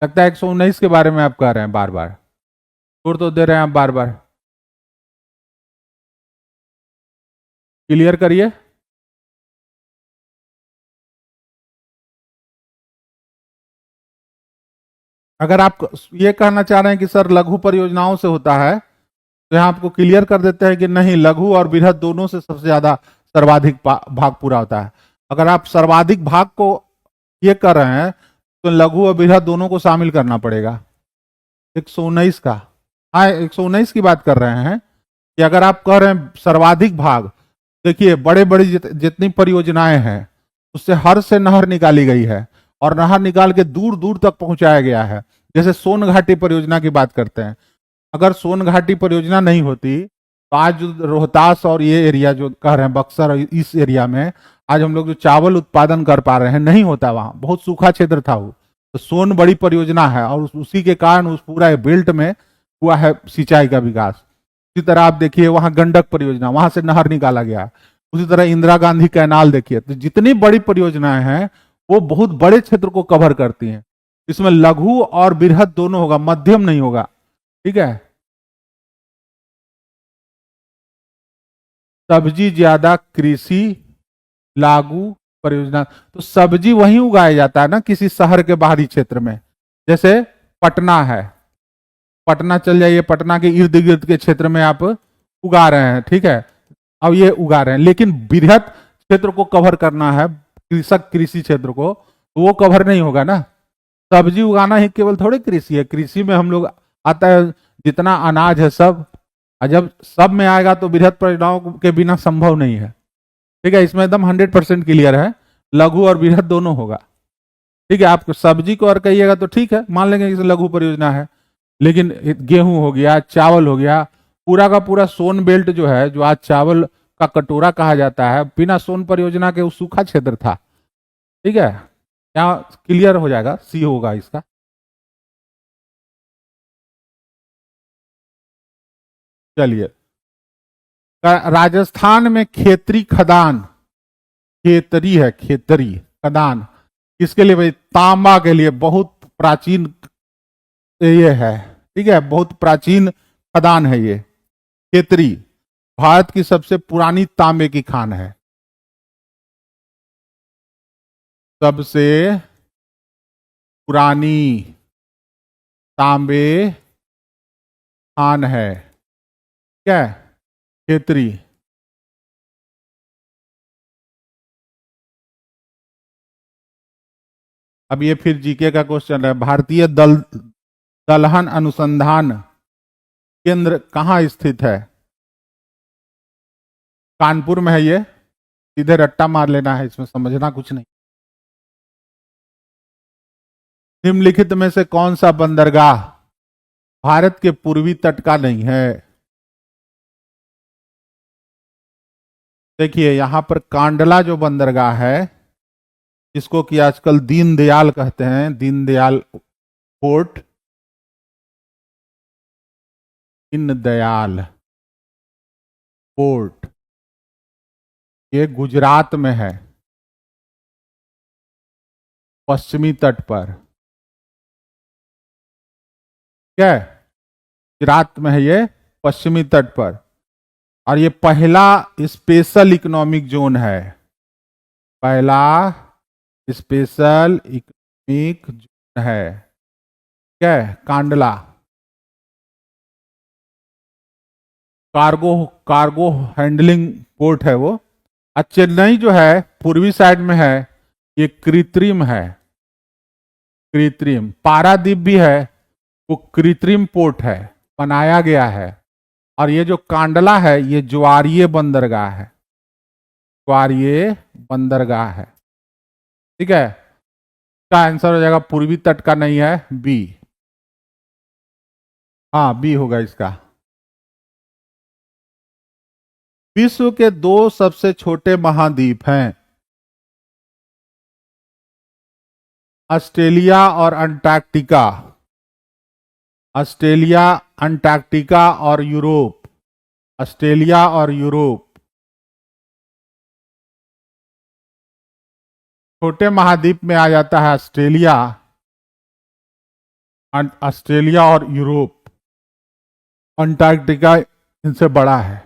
लगता है 119 के बारे में आप कह रहे हैं बार बार, जोर तो दे रहे हैं आप बार बार। क्लियर करिए। अगर आप ये कहना चाह रहे हैं कि सर लघु परियोजनाओं से होता है, तो यहाँ आपको क्लियर कर देते हैं कि नहीं, लघु और बृहद दोनों से सबसे ज्यादा सर्वाधिक भाग पूरा होता है। अगर आप सर्वाधिक भाग को ये कर रहे हैं तो लघु और बृहद दोनों को शामिल करना पड़ेगा। 119 का, हाँ 119 की बात कर रहे हैं कि अगर आप कह रहे हैं सर्वाधिक भाग, देखिए बड़े बड़ी जितनी परियोजनाएं हैं उससे हर से नहर निकाली गई है और नहर निकाल के दूर दूर तक पहुंचाया गया है। जैसे सोन घाटी परियोजना की बात करते हैं, अगर सोन घाटी परियोजना नहीं होती तो आज जो रोहतास और ये एरिया जो कह रहे हैं बक्सर और इस एरिया में आज हम लोग जो चावल उत्पादन कर पा रहे हैं, नहीं होता। वहां बहुत सूखा क्षेत्र था वो। तो सोन बड़ी परियोजना है और उसी के कारण उस पूरा बेल्ट में हुआ है सिंचाई का विकास। इसी तरह आप देखिए वहां गंडक परियोजना, वहां से नहर निकाला गया। उसी तरह इंदिरा गांधी कैनाल देखिए। तो जितनी बड़ी परियोजनाएं हैं वो बहुत बड़े क्षेत्र को कवर करती हैं। इसमें लघु और बृहद दोनों होगा, मध्यम नहीं होगा। ठीक है। सब्जी ज्यादा कृषि लागू परियोजना, तो सब्जी वहीं उगाया जाता है ना, किसी शहर के बाहरी क्षेत्र में। जैसे पटना है, पटना चल जाइए, पटना के इर्द गिर्द के क्षेत्र में आप उगा रहे हैं, ठीक है, अब ये उगा रहे हैं, लेकिन बृहद क्षेत्र को कवर करना है, कृषक कृषि क्षेत्र को, तो वो कवर नहीं होगा ना। सब्जी उगाना ही केवल थोड़े कृषि है, कृषि में हम लोग आता है जितना अनाज है सब, और जब सब में आएगा तो बृहद परियोजनाओं के बिना संभव नहीं है, ठीक है, इसमें एकदम 100% क्लियर है, लघु और बृहद दोनों होगा, ठीक है। आप सब्जी को और कहिएगा तो ठीक है, मान लेंगे कि लघु परियोजना है, लेकिन गेहूं हो गया, चावल हो गया, पूरा का पूरा सोन बेल्ट जो है, जो आज चावल का कटोरा कहा जाता है, बिना सोन परियोजना के वो सूखा क्षेत्र था, ठीक है, यहाँ क्लियर हो जाएगा, सी होगा इसका। चलिए, राजस्थान में खेतरी खदान, खेतरी है, खेतरी खदान किसके लिए भाई? तांबा के लिए, बहुत प्राचीन ये है, ठीक है, बहुत प्राचीन खदान है ये खेतरी, भारत की सबसे पुरानी तांबे की खान है, सबसे पुरानी तांबे खान है, क्या है? खेतरी। अब ये फिर जीके का क्वेश्चन है, भारतीय दलहन अनुसंधान केंद्र कहाँ स्थित है? कानपुर में है ये, सीधे रट्टा मार लेना है, इसमें समझना कुछ नहीं। निम्नलिखित में से कौन सा बंदरगाह भारत के पूर्वी तट का नहीं है? देखिए यहां पर कांडला जो बंदरगाह है, जिसको कि आजकल दीनदयाल कहते हैं, दीनदयाल पोर्ट, दीनदयाल पोर्ट, ये गुजरात में है, पश्चिमी तट पर, क्या है? गुजरात में है ये, पश्चिमी तट पर, और ये पहला स्पेशल इकोनॉमिक जोन है, पहला स्पेशल इकोनॉमिक जोन है, क्या है? Kandla. Cargo cargo handling port है वो। और चेन्नई जो है पूर्वी साइड में है, ये कृत्रिम है, कृत्रिम। पारादीप भी है, वो कृत्रिम पोर्ट है, बनाया गया है। और ये जो कांडला है, ये ज्वारीय बंदरगाह है, ज्वारीय बंदरगाह है, ठीक है। इसका आंसर हो जाएगा पूर्वी तट का नहीं है, बी, हाँ बी होगा इसका। विश्व के दो सबसे छोटे महाद्वीप हैं, ऑस्ट्रेलिया और अंटार्कटिका, ऑस्ट्रेलिया, अंटार्कटिका और यूरोप, ऑस्ट्रेलिया और यूरोप। छोटे महाद्वीप में आ जाता है ऑस्ट्रेलिया, ऑस्ट्रेलिया और यूरोप, अंटार्कटिका इनसे बड़ा है,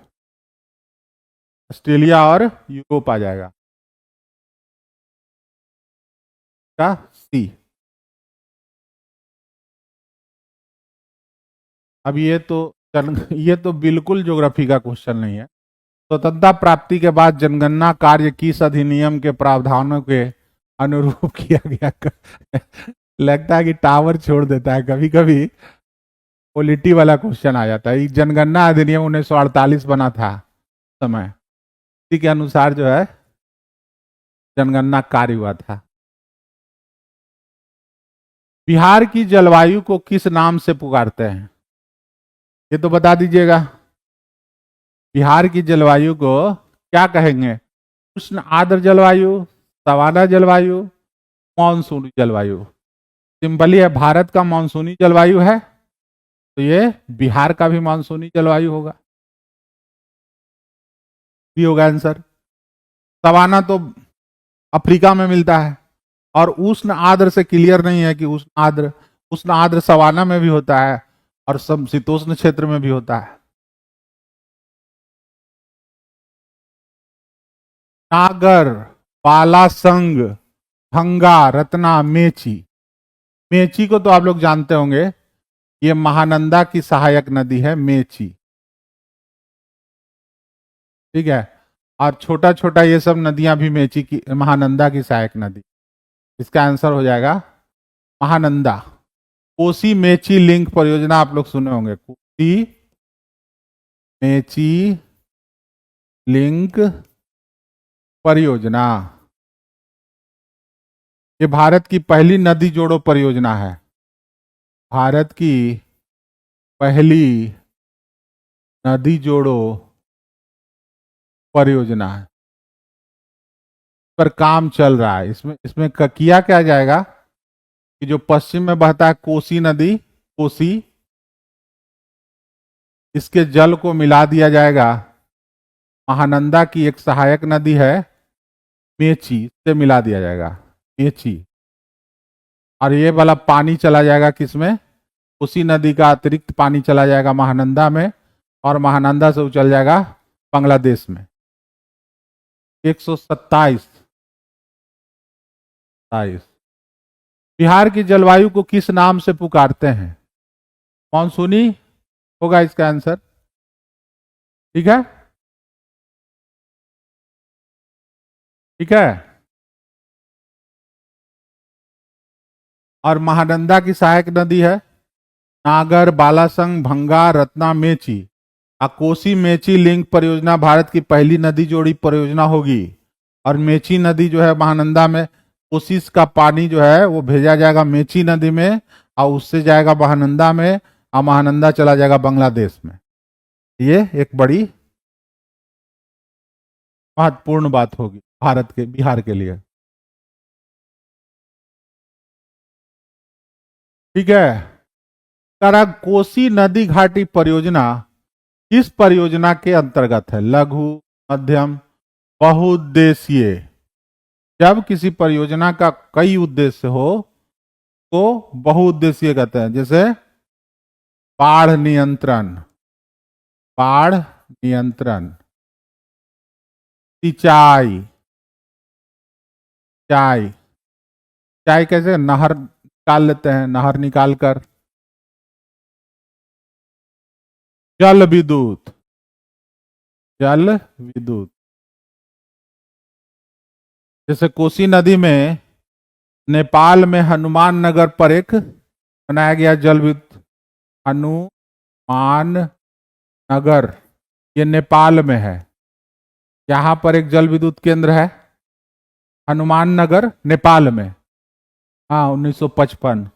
ऑस्ट्रेलिया और यूरोप आ जाएगा का सी। अब ये तो बिल्कुल ज्योग्राफी का क्वेश्चन नहीं है। स्वतंत्रता प्राप्ति के बाद जनगणना कार्य किस अधिनियम के प्रावधानों के अनुरूप किया गया? लगता है कि टावर छोड़ देता है कभी कभी, पॉलिटी वाला क्वेश्चन आ जाता है। जनगणना अधिनियम 1948 बना था समय, इसी के अनुसार जो है जनगणना कार्य हुआ था। बिहार की जलवायु को किस नाम से पुकारते हैं? ये तो बता दीजिएगा, बिहार की जलवायु को क्या कहेंगे? उष्ण आर्द्र जलवायु, सवाना जलवायु, मानसूनी जलवायु। सिंपली है, भारत का मानसूनी जलवायु है, तो ये बिहार का भी मानसूनी जलवायु होगा, भी होगा आंसर। सवाना तो अफ्रीका में मिलता है, और उष्ण आर्द्र से क्लियर नहीं है कि उष्ण आर्द्र सवाना में भी होता है और समशीतोष्ण क्षेत्र में भी होता है। नागर, बालासंग, भंगा, रत्ना, मेची। मेची को तो आप लोग जानते होंगे, ये महानंदा की सहायक नदी है मेची, ठीक है। और छोटा छोटा ये सब नदियां भी मेची की, महानंदा की सहायक नदी। इसका आंसर हो जाएगा महानंदा। कोसी मेची लिंक परियोजना आप लोग सुने होंगे, कोसी मेची लिंक परियोजना, ये भारत की पहली नदी जोड़ो परियोजना है, भारत की पहली नदी जोड़ो परियोजना है, पर काम चल रहा है। इसमें इसमें किया क्या जाएगा कि जो पश्चिम में बहता है कोसी नदी, कोसी, इसके जल को मिला दिया जाएगा महानंदा की एक सहायक नदी है मेची से मिला दिया जाएगा, मेची। और ये वाला पानी चला जाएगा किसमें, कोसी नदी का अतिरिक्त पानी चला जाएगा महानंदा में, और महानंदा से उचल जाएगा बांग्लादेश में। 127। बिहार की जलवायु को किस नाम से पुकारते हैं? मानसूनी होगा इसका आंसर, ठीक है, ठीक है। और महानंदा की सहायक नदी है नागर, बालासंग, भंगा, रत्ना, मेची। कोसी मेची लिंक परियोजना भारत की पहली नदी जोड़ी परियोजना होगी। और मेची नदी जो है महानंदा में, कोसी का पानी जो है वो भेजा जाएगा मेची नदी में, और उससे जाएगा महानंदा में, और महानंदा चला जाएगा बांग्लादेश में। ये एक बड़ी महत्वपूर्ण बात होगी भारत के, बिहार के लिए, ठीक है। कोसी नदी घाटी परियोजना किस परियोजना के अंतर्गत है? लघु, मध्यम, बहुउद्देशीय। जब किसी परियोजना का कई उद्देश्य हो तो बहुउद्देशीय कहते हैं। जैसे बाढ़ नियंत्रण, बाढ़ नियंत्रण, सिंचाई, सिंचाई, सिंचाई कैसे, नहर निकाल लेते हैं, नहर निकालकर। जल विद्युत, जल विद्युत, जैसे कोसी नदी में नेपाल में हनुमान नगर पर एक बनाया गया जल विद्युत, हनुमान नगर, ये नेपाल में है। यहाँ पर एक जल विद्युत केंद्र है हनुमान नगर, नेपाल में, हाँ 1955।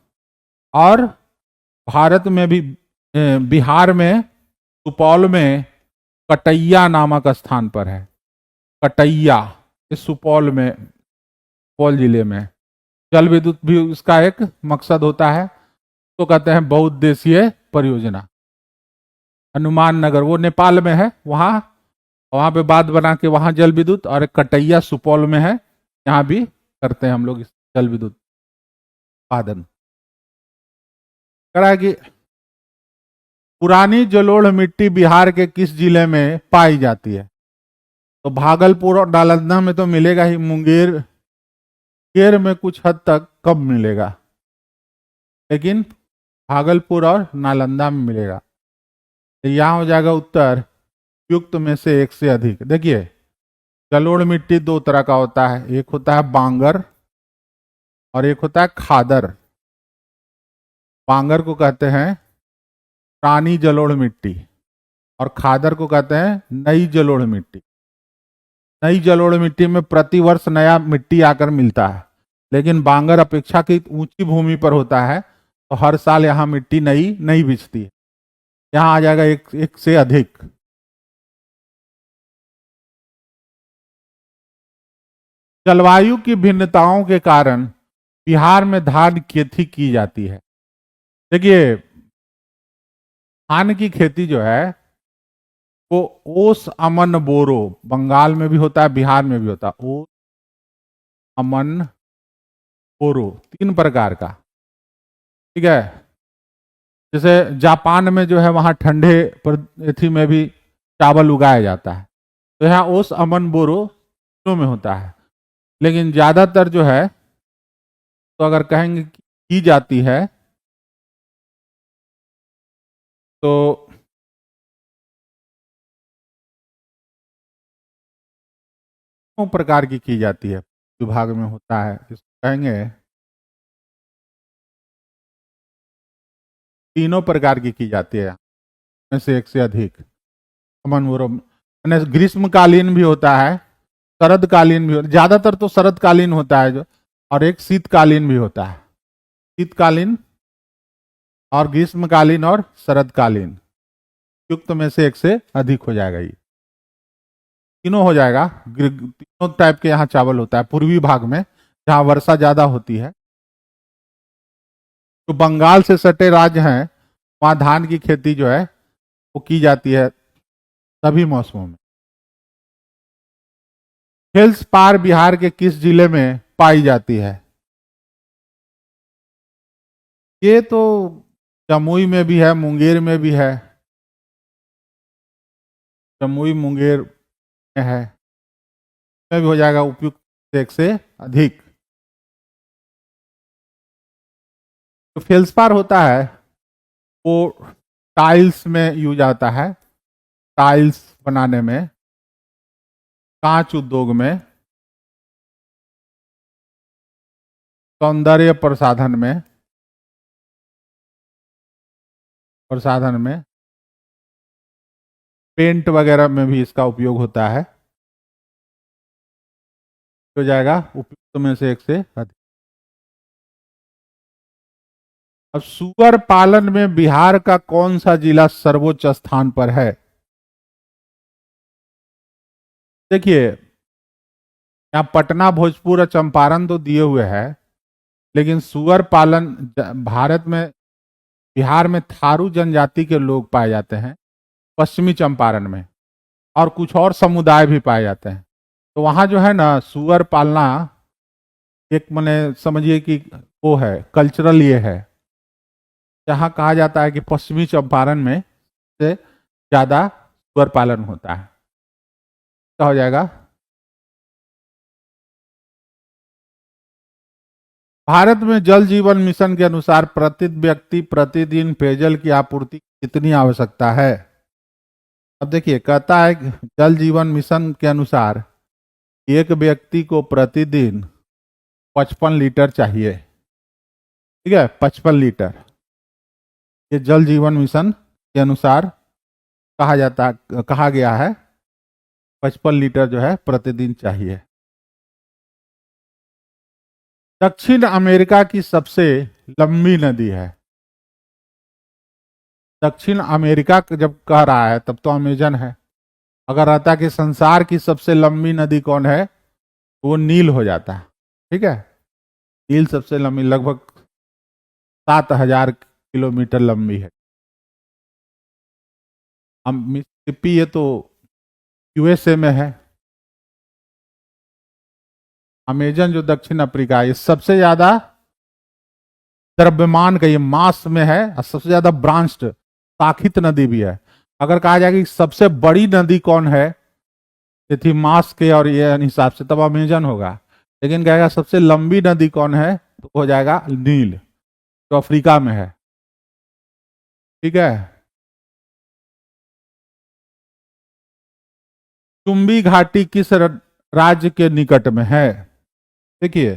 और भारत में भी, बिहार में सुपौल में कटैया नामक स्थान पर है, कटैया, इस सुपौल में, सुपौल जिले में। जल विद्युत भी इसका एक मकसद होता है, तो कहते हैं बहुउद्देशीय परियोजना। हनुमान नगर वो नेपाल में है, वहां पे बांध बना के वहां जल विद्युत, और एक कटैया सुपौल में है, यहाँ भी करते हैं हम लोग इस जल विद्युत उत्पादन। करा कि पुरानी जलोढ़ मिट्टी बिहार के किस जिले में पाई जाती है? तो भागलपुर और नालंदा में तो मिलेगा ही, मुंगेर में कुछ हद तक कम मिलेगा, लेकिन भागलपुर और नालंदा में मिलेगा। तो यहाँ हो जाएगा उत्तर युक्त में से एक से अधिक। देखिए जलोढ़ मिट्टी दो तरह का होता है, एक होता है बांगर और एक होता है खादर। बांगर को कहते हैं पुरानी जलोढ़ मिट्टी, और खादर को कहते हैं नई जलोढ़ मिट्टी। नई जलोढ़ मिट्टी में प्रतिवर्ष नया मिट्टी आकर मिलता है, लेकिन बांगर अपेक्षाकृत ऊंची भूमि पर होता है, तो हर साल यहाँ मिट्टी नई नहीं बिछती है। यहाँ आ जाएगा एक से अधिक। जलवायु की भिन्नताओं के कारण बिहार में धान की खेती की जाती है। देखिए धान की खेती जो है वो ओस, अमन, बोरो, बंगाल में भी होता है, बिहार में भी होता है। ओस, अमन, बोरो, 3 प्रकार का, ठीक है। जैसे जापान में जो है वहां ठंडे पृथ्वी में भी चावल उगाया जाता है, तो यहाँ ओस, अमन, बोरो तीनों में होता है। लेकिन ज्यादातर जो है तो अगर कहेंगे कि की जाती है तो दो प्रकार की जाती है, विभाग में होता है, इसको कहेंगे तीनों प्रकार की जाती है, में से एक से अधिक। अमन मैंने ग्रीष्मकालीन भी होता है, शरदकालीन भी होता है, ज्यादातर तो शरदकालीन होता है जो, और एक शीतकालीन भी होता है। शीतकालीन और ग्रीष्मकालीन और शरदकालीन युक्त में से एक से अधिक हो जाएगा, ये तीनों हो जाएगा। तीनों टाइप के यहाँ चावल होता है पूर्वी भाग में, जहाँ वर्षा ज्यादा होती है। जो बंगाल से सटे राज्य हैं वहाँ धान की खेती जो है वो की जाती है सभी मौसमों में। फेल्सपार बिहार के किस जिले में पाई जाती है? ये तो जमुई में भी है, मुंगेर में भी है। जमुई मुंगेर में है, में भी हो जाएगा उपयुक्त एक से अधिक। तो फेल्सपार होता है वो टाइल्स में यूज आता है, टाइल्स बनाने में, कांच उद्योग में, सौंदर्य प्रसाधन में, पेंट वगैरह में भी इसका उपयोग होता है। हो जाएगा उपयुक्त में से एक से अधिक। अब सुअर पालन में बिहार का कौन सा जिला सर्वोच्च स्थान पर है? देखिए, यहाँ पटना, भोजपुर और चंपारण तो दिए हुए हैं, लेकिन सुअर पालन भारत में, बिहार में थारू जनजाति के लोग पाए जाते हैं, पश्चिमी चंपारण में, और कुछ और समुदाय भी पाए जाते हैं। तो वहाँ जो है ना सुअर पालना एक मने समझिए कि वो है कल्चरल, ये है। जहाँ कहा जाता है कि पश्चिमी चंपारण में से ज्यादा सुअर पालन होता है। क्या हो जाएगा? भारत में जल जीवन मिशन के अनुसार प्रति व्यक्ति प्रतिदिन पेयजल की आपूर्ति कितनी आवश्यकता है? अब देखिए, कहता है कि जल जीवन मिशन के अनुसार एक व्यक्ति को प्रतिदिन 55 लीटर चाहिए। ठीक है, 55 लीटर, ये जल जीवन मिशन के अनुसार कहा गया है 55 लीटर जो है प्रतिदिन चाहिए। दक्षिण अमेरिका की सबसे लंबी नदी है? दक्षिण अमेरिका जब कह रहा है तब तो अमेजन है। अगर रहता कि संसार की सबसे लंबी नदी कौन है, तो वो नील हो जाता है। ठीक है, नील सबसे लंबी, लगभग 7,000 किलोमीटर लंबी है। मिसिसिपी ये तो यूएसए में है। अमेजन जो दक्षिण अफ्रीका है, ये सबसे ज्यादा द्रव्यमान का, ये मास में है, और सबसे ज्यादा ब्रांच्ड शाखित नदी भी है। अगर कहा जाए कि सबसे बड़ी नदी कौन है, ये थी मास के और ये हिसाब से, तब अमेजन होगा। लेकिन कहेगा सबसे लंबी नदी कौन है, तो हो जाएगा नील, जो अफ्रीका में है। ठीक है, चुंबी घाटी किस राज्य के निकट में है? देखिए,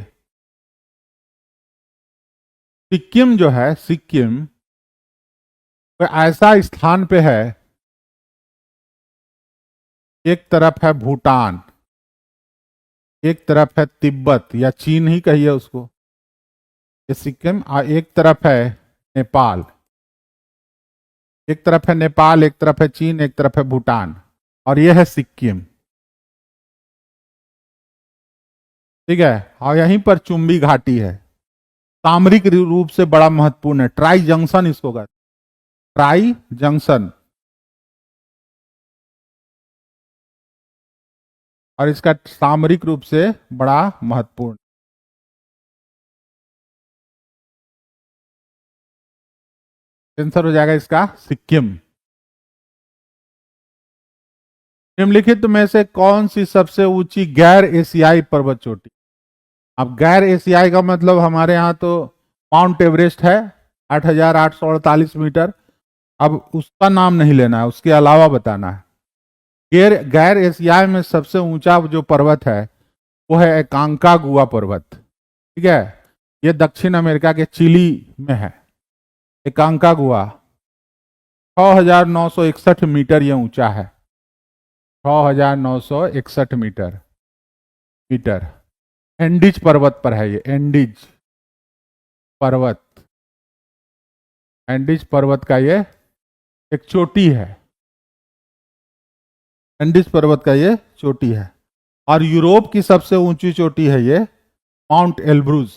सिक्किम जो है, सिक्किम वह ऐसा स्थान पे है, एक तरफ है भूटान, एक तरफ है तिब्बत या चीन ही कहिए उसको, ये सिक्किम, और एक तरफ है नेपाल। एक तरफ है नेपाल, एक तरफ है चीन, एक तरफ है भूटान, और यह है सिक्किम। ठीक है, और यहीं पर चुंबी घाटी है, सामरिक रूप से बड़ा महत्वपूर्ण है, ट्राई जंक्शन इसको कहते हैं, ट्राई जंक्शन, और इसका सामरिक रूप से बड़ा महत्वपूर्ण। आंसर हो जाएगा इसका सिक्किम। निम्नलिखित में से कौन सी सबसे ऊंची गैर एशियाई पर्वत चोटी? अब गैर एशियाई का मतलब हमारे यहाँ तो माउंट एवरेस्ट है 8,848 मीटर। अब उसका नाम नहीं लेना है, उसके अलावा बताना है। गैर गैर एशियाई में सबसे ऊंचा जो पर्वत है वो है एकांकागुआ पर्वत। ठीक है, ये दक्षिण अमेरिका के चिली में है। एकांकागुआ 6,961 मीटर ये ऊंचा है। 6,961 मीटर। एंडीज पर्वत पर है ये, एंडीज पर्वत। एंडीज पर्वत का ये एक चोटी है। एंडीज पर्वत का ये चोटी है। और यूरोप की सबसे ऊंची चोटी है ये माउंट एल्ब्रूज,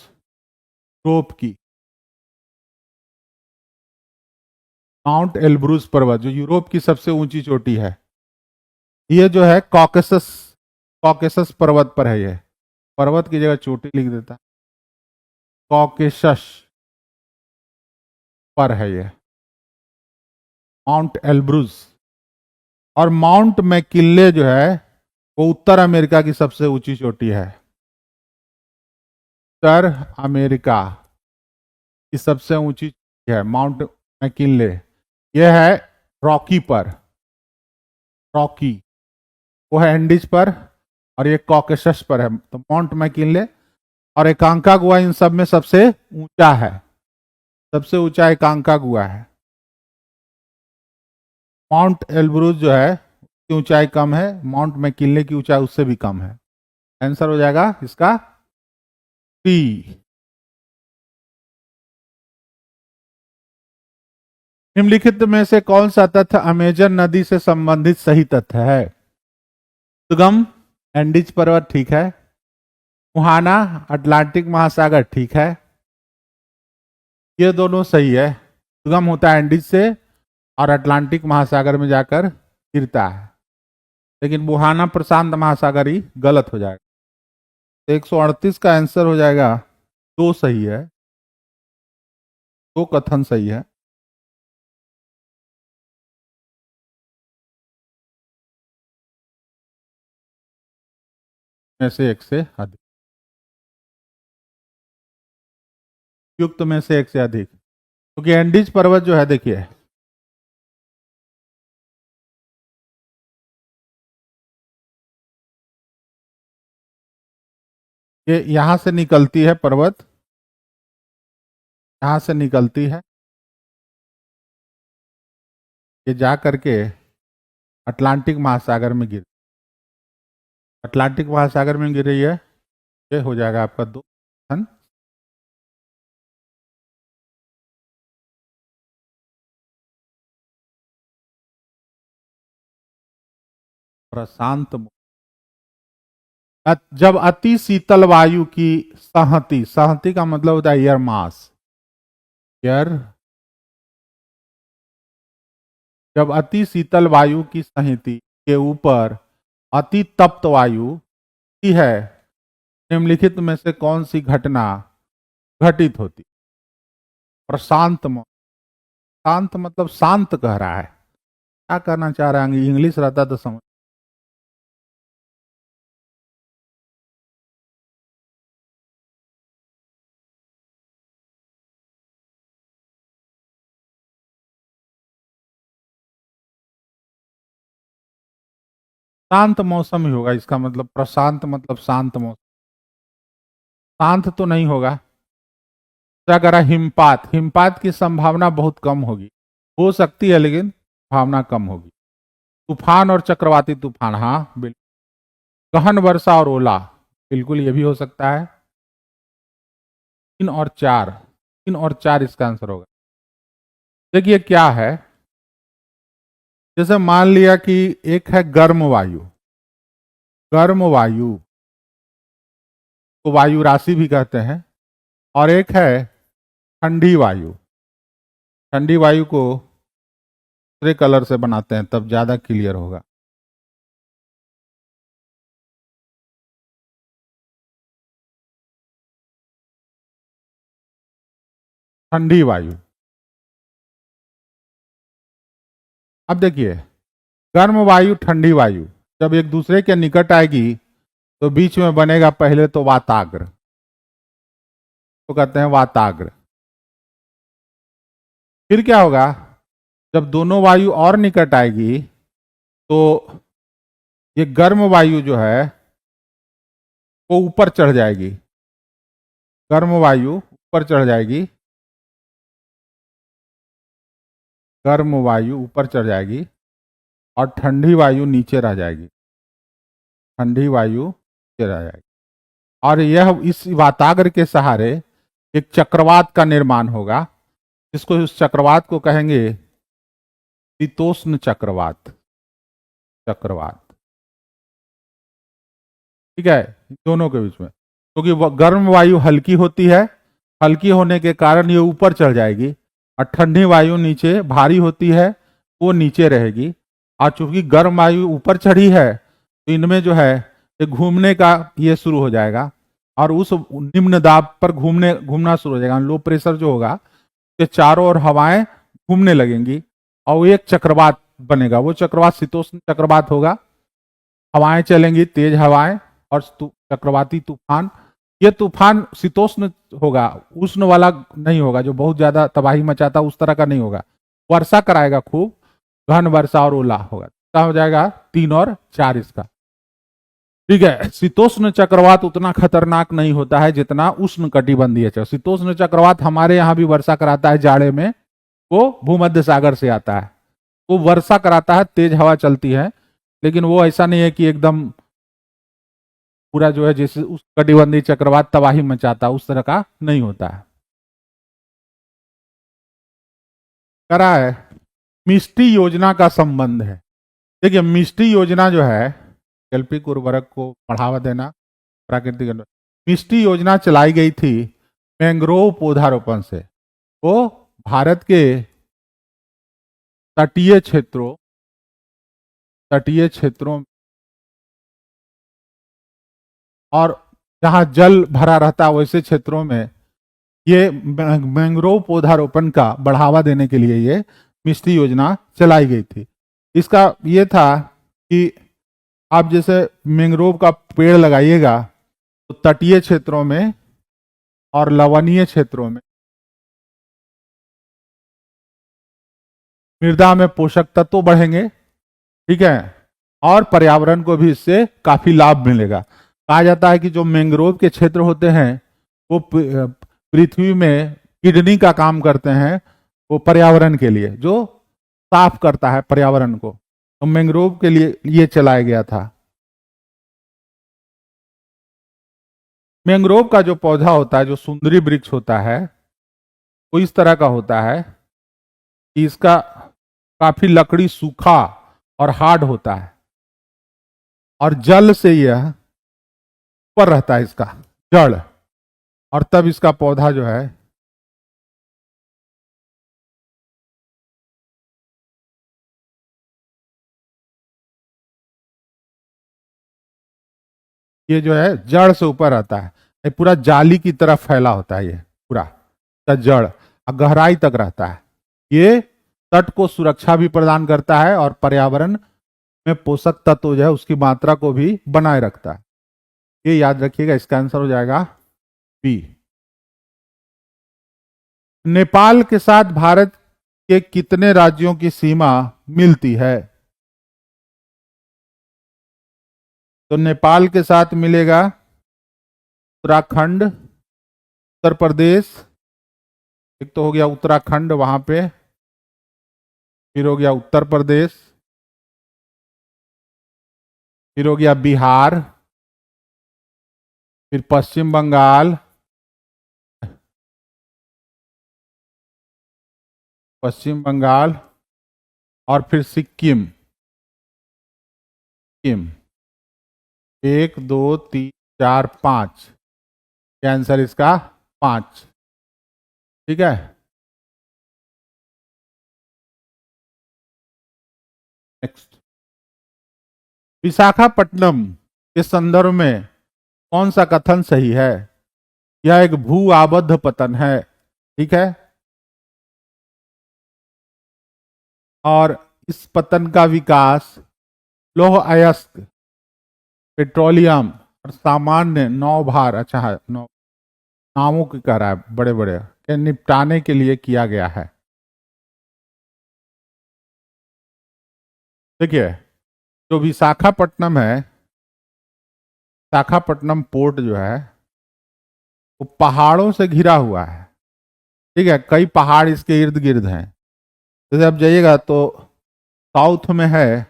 यूरोप की। माउंट एल्ब्रूज पर्वत जो यूरोप की सबसे ऊंची चोटी है, ये जो है कॉकेसस, कॉकेसस पर्वत पर है। ये पर्वत की जगह चोटी लिख देता, कॉकेसस पर है ये माउंट एल्ब्रूज। और माउंट मैकिन्ले जो है वो उत्तर अमेरिका की सबसे ऊंची चोटी है। उत्तर अमेरिका की सबसे ऊंची है माउंट मैकिन्ले। यह है रॉकी पर, रॉकी वो है एंडीज पर, और ये कॉकेसस पर है। तो माउंट मैकिन्ले और एकांकागुआ इन सब में सबसे ऊंचा है। सबसे ऊंचा एकांकागुआ है। माउंट एल्ब्रूज जो है उसकी ऊंचाई कम है, माउंट मैकिन्ले की ऊंचाई उससे भी कम है। आंसर हो जाएगा इसका सी। निम्नलिखित में से कौन सा तथ्य अमेजन नदी से संबंधित सही तथ्य है? सुगम एंडीज पर्वत ठीक है। मुहाना अटलांटिक महासागर ठीक है। ये दोनों सही है। सुगम होता है एंडीज से और अटलांटिक महासागर में जाकर गिरता है। लेकिन मुहाना प्रशांत महासागर ही गलत हो जाएगा। तो 138 का आंसर हो जाएगा, दो सही है, दो कथन सही है। में से एक से अधिक, युक्त में से एक से अधिक, क्योंकि एंडीज पर्वत जो है देखिए, ये यहां से निकलती है पर्वत, यहां से निकलती है, ये जा करके अटलांटिक महासागर में गिर, अटलांटिक महासागर में गिर रही है। ये हो जाएगा आपका दो कथन। प्रशांत जब अति शीतल वायु की सहती, सहती का मतलब होता है एयर मास, एयर, जब अति शीतल वायु की सहिति के ऊपर अति तप्त वायु की है, निम्नलिखित में से कौन सी घटना घटित होती? प्रशांत, शांत मतलब शांत कह रहा है, क्या करना चाह रहा है? इंग्लिश रहता तो समझ। शांत मौसम ही होगा इसका मतलब, प्रशांत मतलब शांत मौसम। शांत तो नहीं होगा। क्या करा? हिमपात, हिमपात की संभावना बहुत कम होगी, हो सकती है लेकिन संभावना कम होगी। तूफान और चक्रवाती तूफान, हाँ बिल्कुल। गहन वर्षा और ओला, बिल्कुल ये भी हो सकता है। 3 और 4, 3 और 4 इसका आंसर होगा। देखिए क्या है, जैसे मान लिया कि एक है गर्म वायु, गर्म वायु को वायु राशि भी कहते हैं, और एक है ठंडी वायु। ठंडी वायु को दूसरे कलर से बनाते हैं तब ज्यादा क्लियर होगा। ठंडी वायु। अब देखिए, गर्म वायु ठंडी वायु जब एक दूसरे के निकट आएगी तो बीच में बनेगा पहले तो वाताग्र, तो कहते हैं वाताग्र। फिर क्या होगा, जब दोनों वायु और निकट आएगी तो ये गर्म वायु जो है वो ऊपर चढ़ जाएगी, गर्म वायु ऊपर चढ़ जाएगी, गर्म वायु ऊपर चढ़ जाएगी और ठंडी वायु नीचे रह जाएगी, ठंडी वायु नीचे रह जाएगी। और यह इस वाताग्र के सहारे एक चक्रवात का निर्माण होगा, जिसको उस चक्रवात को कहेंगे शीतोष्ण चक्रवात, चक्रवात। ठीक है, दोनों के बीच में, क्योंकि तो गर्म वायु हल्की होती है, हल्की होने के कारण ये ऊपर चढ़ जाएगी, और ठंडी वायु नीचे भारी होती है, वो नीचे रहेगी। और चूंकि गर्म वायु ऊपर चढ़ी है तो इनमें जो है ये घूमने का ये शुरू हो जाएगा, और उस निम्न दाब पर घूमना शुरू हो जाएगा, लो प्रेशर जो होगा के चारों ओर हवाएं घूमने लगेंगी और वो एक चक्रवात बनेगा। वो चक्रवात शीतोष्ण चक्रवात होगा, हवाएं चलेंगी, तेज हवाएं और चक्रवाती तूफान। ये तूफान शीतोष्ण होगा, उष्ण वाला नहीं होगा जो बहुत ज्यादा तबाही मचाता, उस तरह का नहीं होगा। वर्षा कराएगा खूब, घन वर्षा और ओला होगा। क्या हो जाएगा 3 और 4 इसका। ठीक है, शीतोष्ण चक्रवात उतना खतरनाक नहीं होता है जितना उष्ण कटिबंधीय चक्रवात। शीतोष्ण चक्रवात हमारे यहाँ भी वर्षा कराता है जाड़े में, वो भूमध्य सागर से आता है, वो वर्षा कराता है, तेज हवा चलती है, लेकिन वो ऐसा नहीं है कि एकदम पूरा जो है जैसे उस कटिबंधीय चक्रवात तबाही मचाता, उस तरह का नहीं होता है। करा है मिष्टी योजना का संबंध है। देखिए मिष्टी योजना जो है वैकल्पिक उर्वरक को बढ़ावा देना, प्राकृतिक, मिष्टी योजना चलाई गई थी मैंग्रोव पौधारोपण से। वो भारत के तटीय क्षेत्रों और जहां जल भरा रहता वैसे क्षेत्रों में ये मैंग्रोव पौधारोपण का बढ़ावा देने के लिए ये मिष्टी योजना चलाई गई थी। इसका ये था कि आप जैसे मैंग्रोव का पेड़ लगाइएगा तो तटीय क्षेत्रों में और लवणीय क्षेत्रों में मृदा में पोषक तत्व बढ़ेंगे, ठीक है, और पर्यावरण को भी इससे काफी लाभ मिलेगा। कहा जाता है कि जो मैंग्रोव के क्षेत्र होते हैं वो पृथ्वी में किडनी का काम करते हैं, वो पर्यावरण के लिए जो साफ करता है पर्यावरण को, तो मैंग्रोव के लिए ये चलाया गया था। मैंग्रोव का जो पौधा होता है, जो सुंदरी वृक्ष होता है, वो इस तरह का होता है कि इसका काफी लकड़ी सूखा और हार्ड होता है, और जल से यह ऊपर रहता है, इसका जड़, और तब इसका पौधा जो है ये जो है जड़ से ऊपर रहता है, ये पूरा जाली की तरह फैला होता है, ये पूरा का जड़ गहराई तक रहता है। ये तट को सुरक्षा भी प्रदान करता है और पर्यावरण में पोषक तत्व जो है उसकी मात्रा को भी बनाए रखता है। ये याद रखिएगा, इसका आंसर हो जाएगा बी। नेपाल के साथ भारत के कितने राज्यों की सीमा मिलती है? तो नेपाल के साथ मिलेगा उत्तराखंड, उत्तर प्रदेश, एक तो हो गया उत्तराखंड वहां पे, फिर हो गया उत्तर प्रदेश, फिर हो गया बिहार, फिर पश्चिम बंगाल, और फिर सिक्किम। 1 2 3 4 5, आंसर इसका 5। ठीक है, नेक्स्ट, विशाखापट्टनम के संदर्भ में कौन सा कथन सही है? यह एक भू आबद्ध पतन है, ठीक है, और इस पतन का विकास लौह अयस्क, पेट्रोलियम और सामान्य नौभार, अच्छा है, नामों की कह रहा है, बड़े बड़े के निपटाने के लिए किया गया है। देखिए, जो विशाखापट्टनम है, विशाखापट्टनम पोर्ट जो है वो पहाड़ों से घिरा हुआ है। ठीक है, कई पहाड़ इसके इर्द गिर्द हैं। जैसे आप जाइएगा तो साउथ में है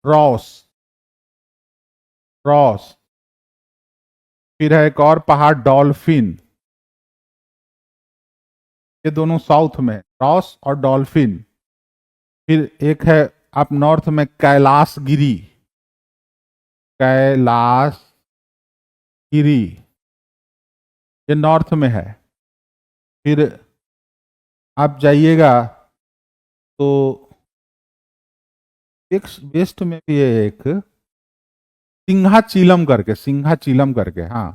रॉस, रॉस, फिर है एक और पहाड़ डॉल्फिन, ये दोनों साउथ में, रॉस और डॉल्फिन। फिर एक है आप नॉर्थ में कैलाशगिरी, कैलाशगिरी, ये नॉर्थ में है। फिर आप जाइएगा तो एक वेस्ट में भी है, एक सिंहाचीलम करके, सिंहाचीलम करके, हाँ,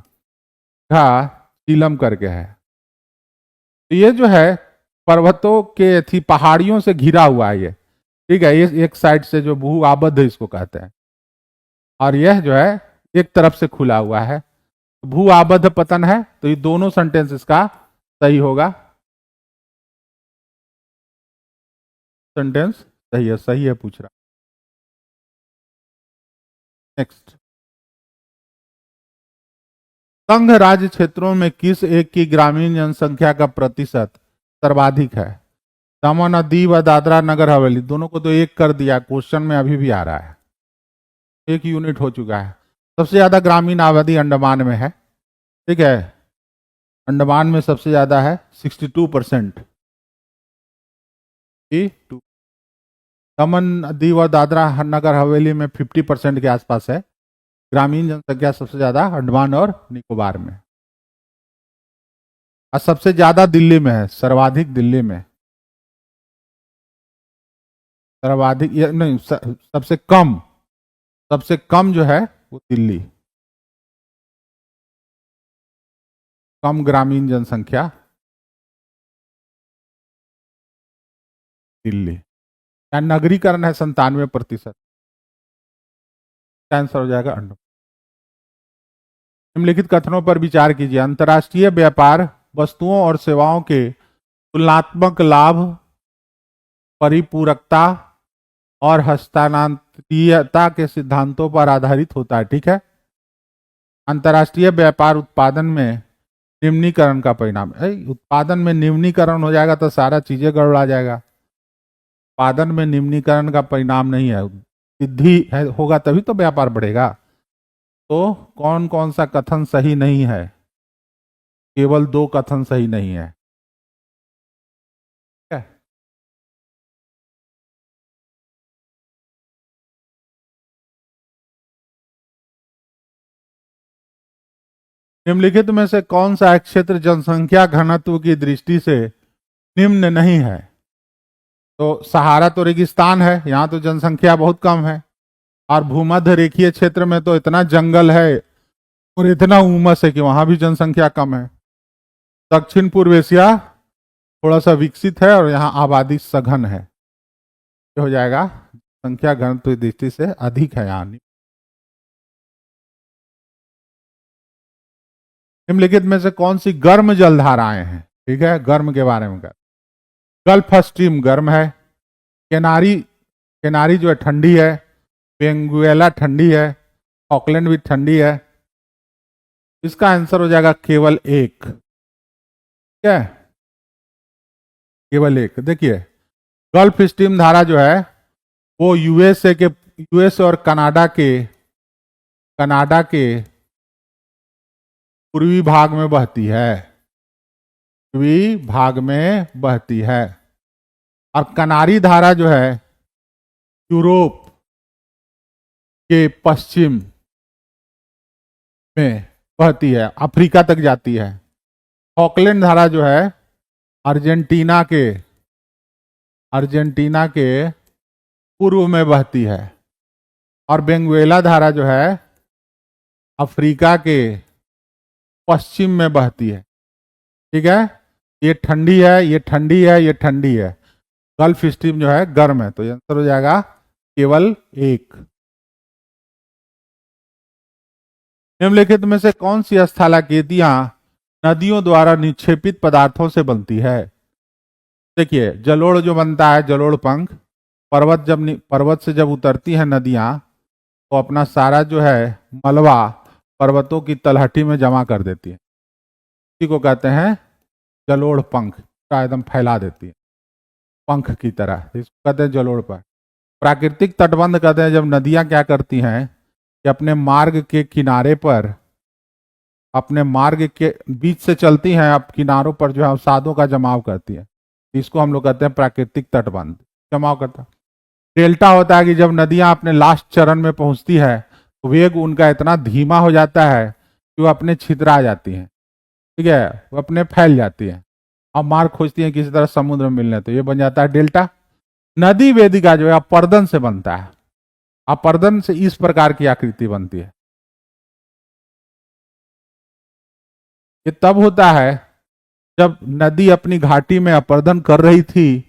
सिंहाचीलम करके है। तो ये जो है पर्वतों के थी, पहाड़ियों से घिरा हुआ है ये। ठीक है, ये एक साइड से जो भू आबद्ध इसको कहते हैं, और यह जो है एक तरफ से खुला हुआ है। भू आबद्ध पतन है, तो ये दोनों सेंटेंस इसका सही होगा। सेंटेंस सही है पूछ रहा। नेक्स्ट, संघ राज्य क्षेत्रों में किस एक की ग्रामीण जनसंख्या का प्रतिशत सर्वाधिक है? दमन और दीव और दादरा नगर हवेली, दोनों को तो एक कर दिया, क्वेश्चन में अभी भी आ रहा है, एक यूनिट हो चुका है। सबसे ज्यादा ग्रामीण आबादी अंडमान में है। ठीक है, अंडमान में सबसे ज्यादा है 62%। दमन दीव और दादरा नगर हवेली में 50% के आसपास है। ग्रामीण जनसंख्या सबसे ज्यादा अंडमान और निकोबार में, और सबसे ज्यादा दिल्ली में है, सर्वाधिक दिल्ली में। सर्वाधिक नहीं, सबसे कम जो है वो दिल्ली, कम ग्रामीण जनसंख्या दिल्ली। या नगरीकरण है 97%, आंसर हो जाएगा अंडमान। निम्नलिखित कथनों पर विचार कीजिए। अंतर्राष्ट्रीय व्यापार वस्तुओं और सेवाओं के तुलनात्मक लाभ, परिपूरकता और हस्तांतरणीयता के सिद्धांतों पर आधारित होता है। ठीक है, अंतर्राष्ट्रीय व्यापार उत्पादन में निम्नीकरण का परिणाम है। उत्पादन में निम्नीकरण हो जाएगा तो सारा चीजें गड़बड़ा जाएगा। उत्पादन में निम्नीकरण का परिणाम नहीं है, सिद्धि है, होगा तभी तो व्यापार बढ़ेगा। तो कौन कौन सा कथन सही नहीं है? केवल 2 कथन सही नहीं है। ठीक है, निम्नलिखित में से कौन सा क्षेत्र जनसंख्या घनत्व की दृष्टि से निम्न नहीं है? तो सहारा तो रेगिस्तान है, यहां तो जनसंख्या बहुत कम है। और भूमध्य रेखीय क्षेत्र में तो इतना जंगल है और इतना उमस है कि वहां भी जनसंख्या कम है। दक्षिण पूर्व एशिया थोड़ा सा विकसित है और यहाँ आबादी सघन है, ये हो जाएगा संख्या घनत्व की दृष्टि से अधिक है यहाँ। निम्नलिखित में से कौन सी गर्म जलधाराएं हैं? ठीक है, गर्म के बारे में कर, गल्फ स्ट्रीम गर्म है, केनारी, केनारी जो है ठंडी है, वेंगुएला ठंडी है, ऑकलैंड भी ठंडी है। इसका आंसर हो जाएगा केवल एक। क्या है? केवल एक। देखिए, गल्फ स्ट्रीम धारा जो है वो यूएस और कनाडा के पूर्वी भाग में बहती है, पूर्वी भाग में बहती है। और कनारी धारा जो है यूरोप के पश्चिम में बहती है, अफ्रीका तक जाती है। ऑकलैंड धारा जो है अर्जेंटीना के पूर्व में बहती है। और वेंगुएला धारा जो है अफ्रीका के पश्चिम में बहती है। ठीक है, ये ठंडी है, ये ठंडी है, ये ठंडी है। गल्फ स्ट्रीम जो है गर्म है, तो आंसर हो जाएगा केवल एक। निम्नलिखित में से कौन सी स्थलाकृतियां नदियों द्वारा निक्षेपित पदार्थों से बनती है। देखिए, जलोढ़ जो बनता है, जलोढ़ पंख, पर्वत से जब उतरती है नदियां, तो अपना सारा जो है मलबा पर्वतों की तलहटी में जमा कर देती है। इसी को कहते हैं जलोढ़ पंख, का एकदम फैला देती है पंख की तरह, इसको कहते हैं जलोढ़ पंख। प्राकृतिक तटबंध कहते हैं जब नदियां क्या करती हैं कि अपने मार्ग के किनारे पर, अपने मार्ग के बीच से चलती हैं, अब किनारों पर जो है अवसादों का जमाव करती है। इसको हम लोग कहते हैं प्राकृतिक तटबंध, जमाव करता। डेल्टा होता है कि जब नदियां अपने लास्ट चरण में पहुंचती है तो वेग उनका इतना धीमा हो जाता है कि वो अपने छितरा जाती हैं, ठीक है, वो अपने फैल जाती है और मार्ग खोजती हैं किसी तरह समुद्र में मिलने, तो ये बन जाता है डेल्टा। नदी वेदिका जो है अपर्दन से बनता है। अपर्दन से इस प्रकार की आकृति बनती है। ये तब होता है जब नदी अपनी घाटी में अपर्दन कर रही थी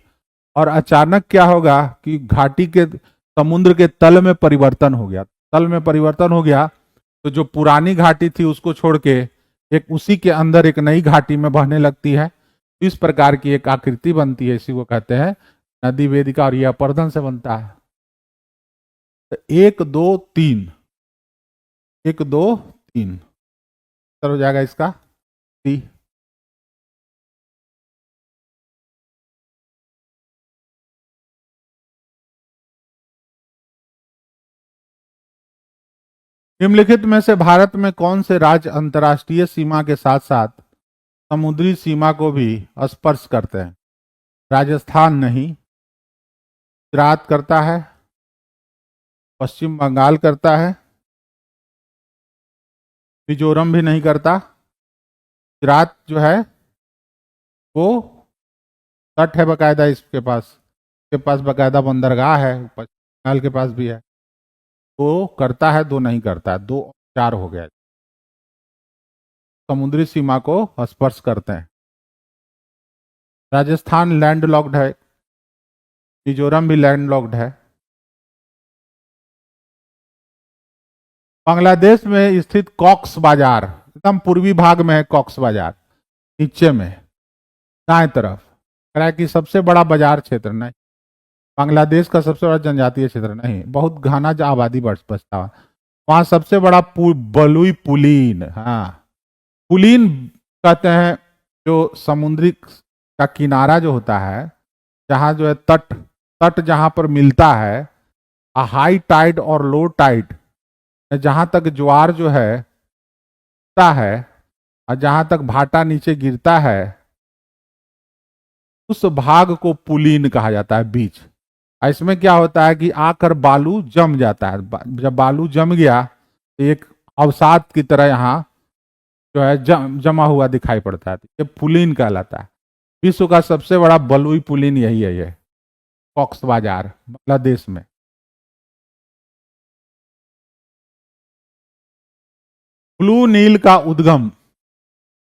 और अचानक क्या होगा कि घाटी के, समुद्र के तल में परिवर्तन हो गया। तल में परिवर्तन हो गया तो जो पुरानी घाटी थी उसको छोड़ के एक उसी के अंदर एक नई घाटी में बहने लगती है। इस प्रकार की एक आकृति बनती है, इसी को कहते हैं नदी वेदिका, और यह अपर्दन से बनता है। तो 1 2 3, 1 2 3 हो जाएगा इसका सी। निम्नलिखित में से भारत में कौन से राज्य अंतर्राष्ट्रीय सीमा के साथ साथ समुद्री सीमा को भी स्पर्श करते हैं? राजस्थान नहीं, गुजरात करता है, पश्चिम बंगाल करता है, मिजोरम भी नहीं करता। गुजरात जो है वो तट है बकायदा, इसके पास बकायदा बंदरगाह है, पश्चिम बंगाल के पास भी है। दो करता है, दो नहीं करता है, 2 4 हो गया। समुद्री सीमा को स्पर्श करते हैं। राजस्थान लैंडलॉक्ड है, मिजोरम भी लैंडलॉक्ड है। बांग्लादेश में स्थित कॉक्स बाजार, एकदम पूर्वी भाग में है कॉक्स बाजार, नीचे में दाएं तरफ, कह कि सबसे बड़ा बाजार क्षेत्र नहीं, बांग्लादेश का सबसे बड़ा जनजातीय क्षेत्र नहीं, बहुत घना आबादी बसता है वहां। सबसे बड़ा बलुई पुलीन, हाँ पुलीन कहते हैं, जो समुद्री का किनारा जो होता है, जहां जो है तट तट जहां पर मिलता है, हाई टाइड और लो टाइड, जहां तक ज्वार जो है और जहां तक भाटा नीचे गिरता है, उस भाग को पुलीन कहा जाता है, बीच। इसमें क्या होता है कि आकर बालू जम जाता है, जब बालू जम गया तो एक अवसाद की तरह यहाँ जो है जमा हुआ दिखाई पड़ता है, ये पुलीन कहलाता है। विश्व का सबसे बड़ा बलुई पुलीन यही है, ये कॉक्स बाजार बांग्लादेश में। ब्लू नील का उद्गम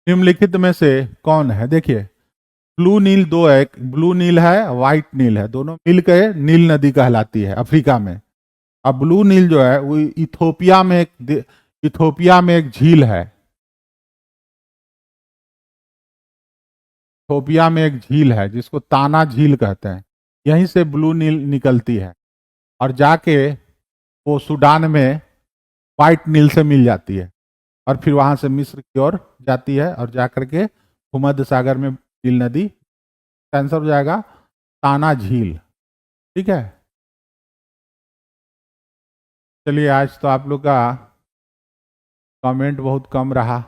निम्नलिखित में से कौन है? देखिए, ब्लू नील दो है, एक ब्लू नील है, व्हाइट नील है, दोनों मिलकर नील नदी कहलाती है अफ्रीका में। अब ब्लू नील जो है वो इथोपिया में एक झील है, इथोपिया में एक झील है जिसको ताना झील कहते हैं, यहीं से ब्लू नील निकलती है और जाके वो सूडान में व्हाइट नील से मिल जाती है और फिर वहां से मिस्र की ओर जाती है और जाकर के भूमध्य सागर में नील नदी। आंसर हो जाएगा ताना झील, ठीक है। चलिए, आज तो आप लोग का कमेंट बहुत कम रहा।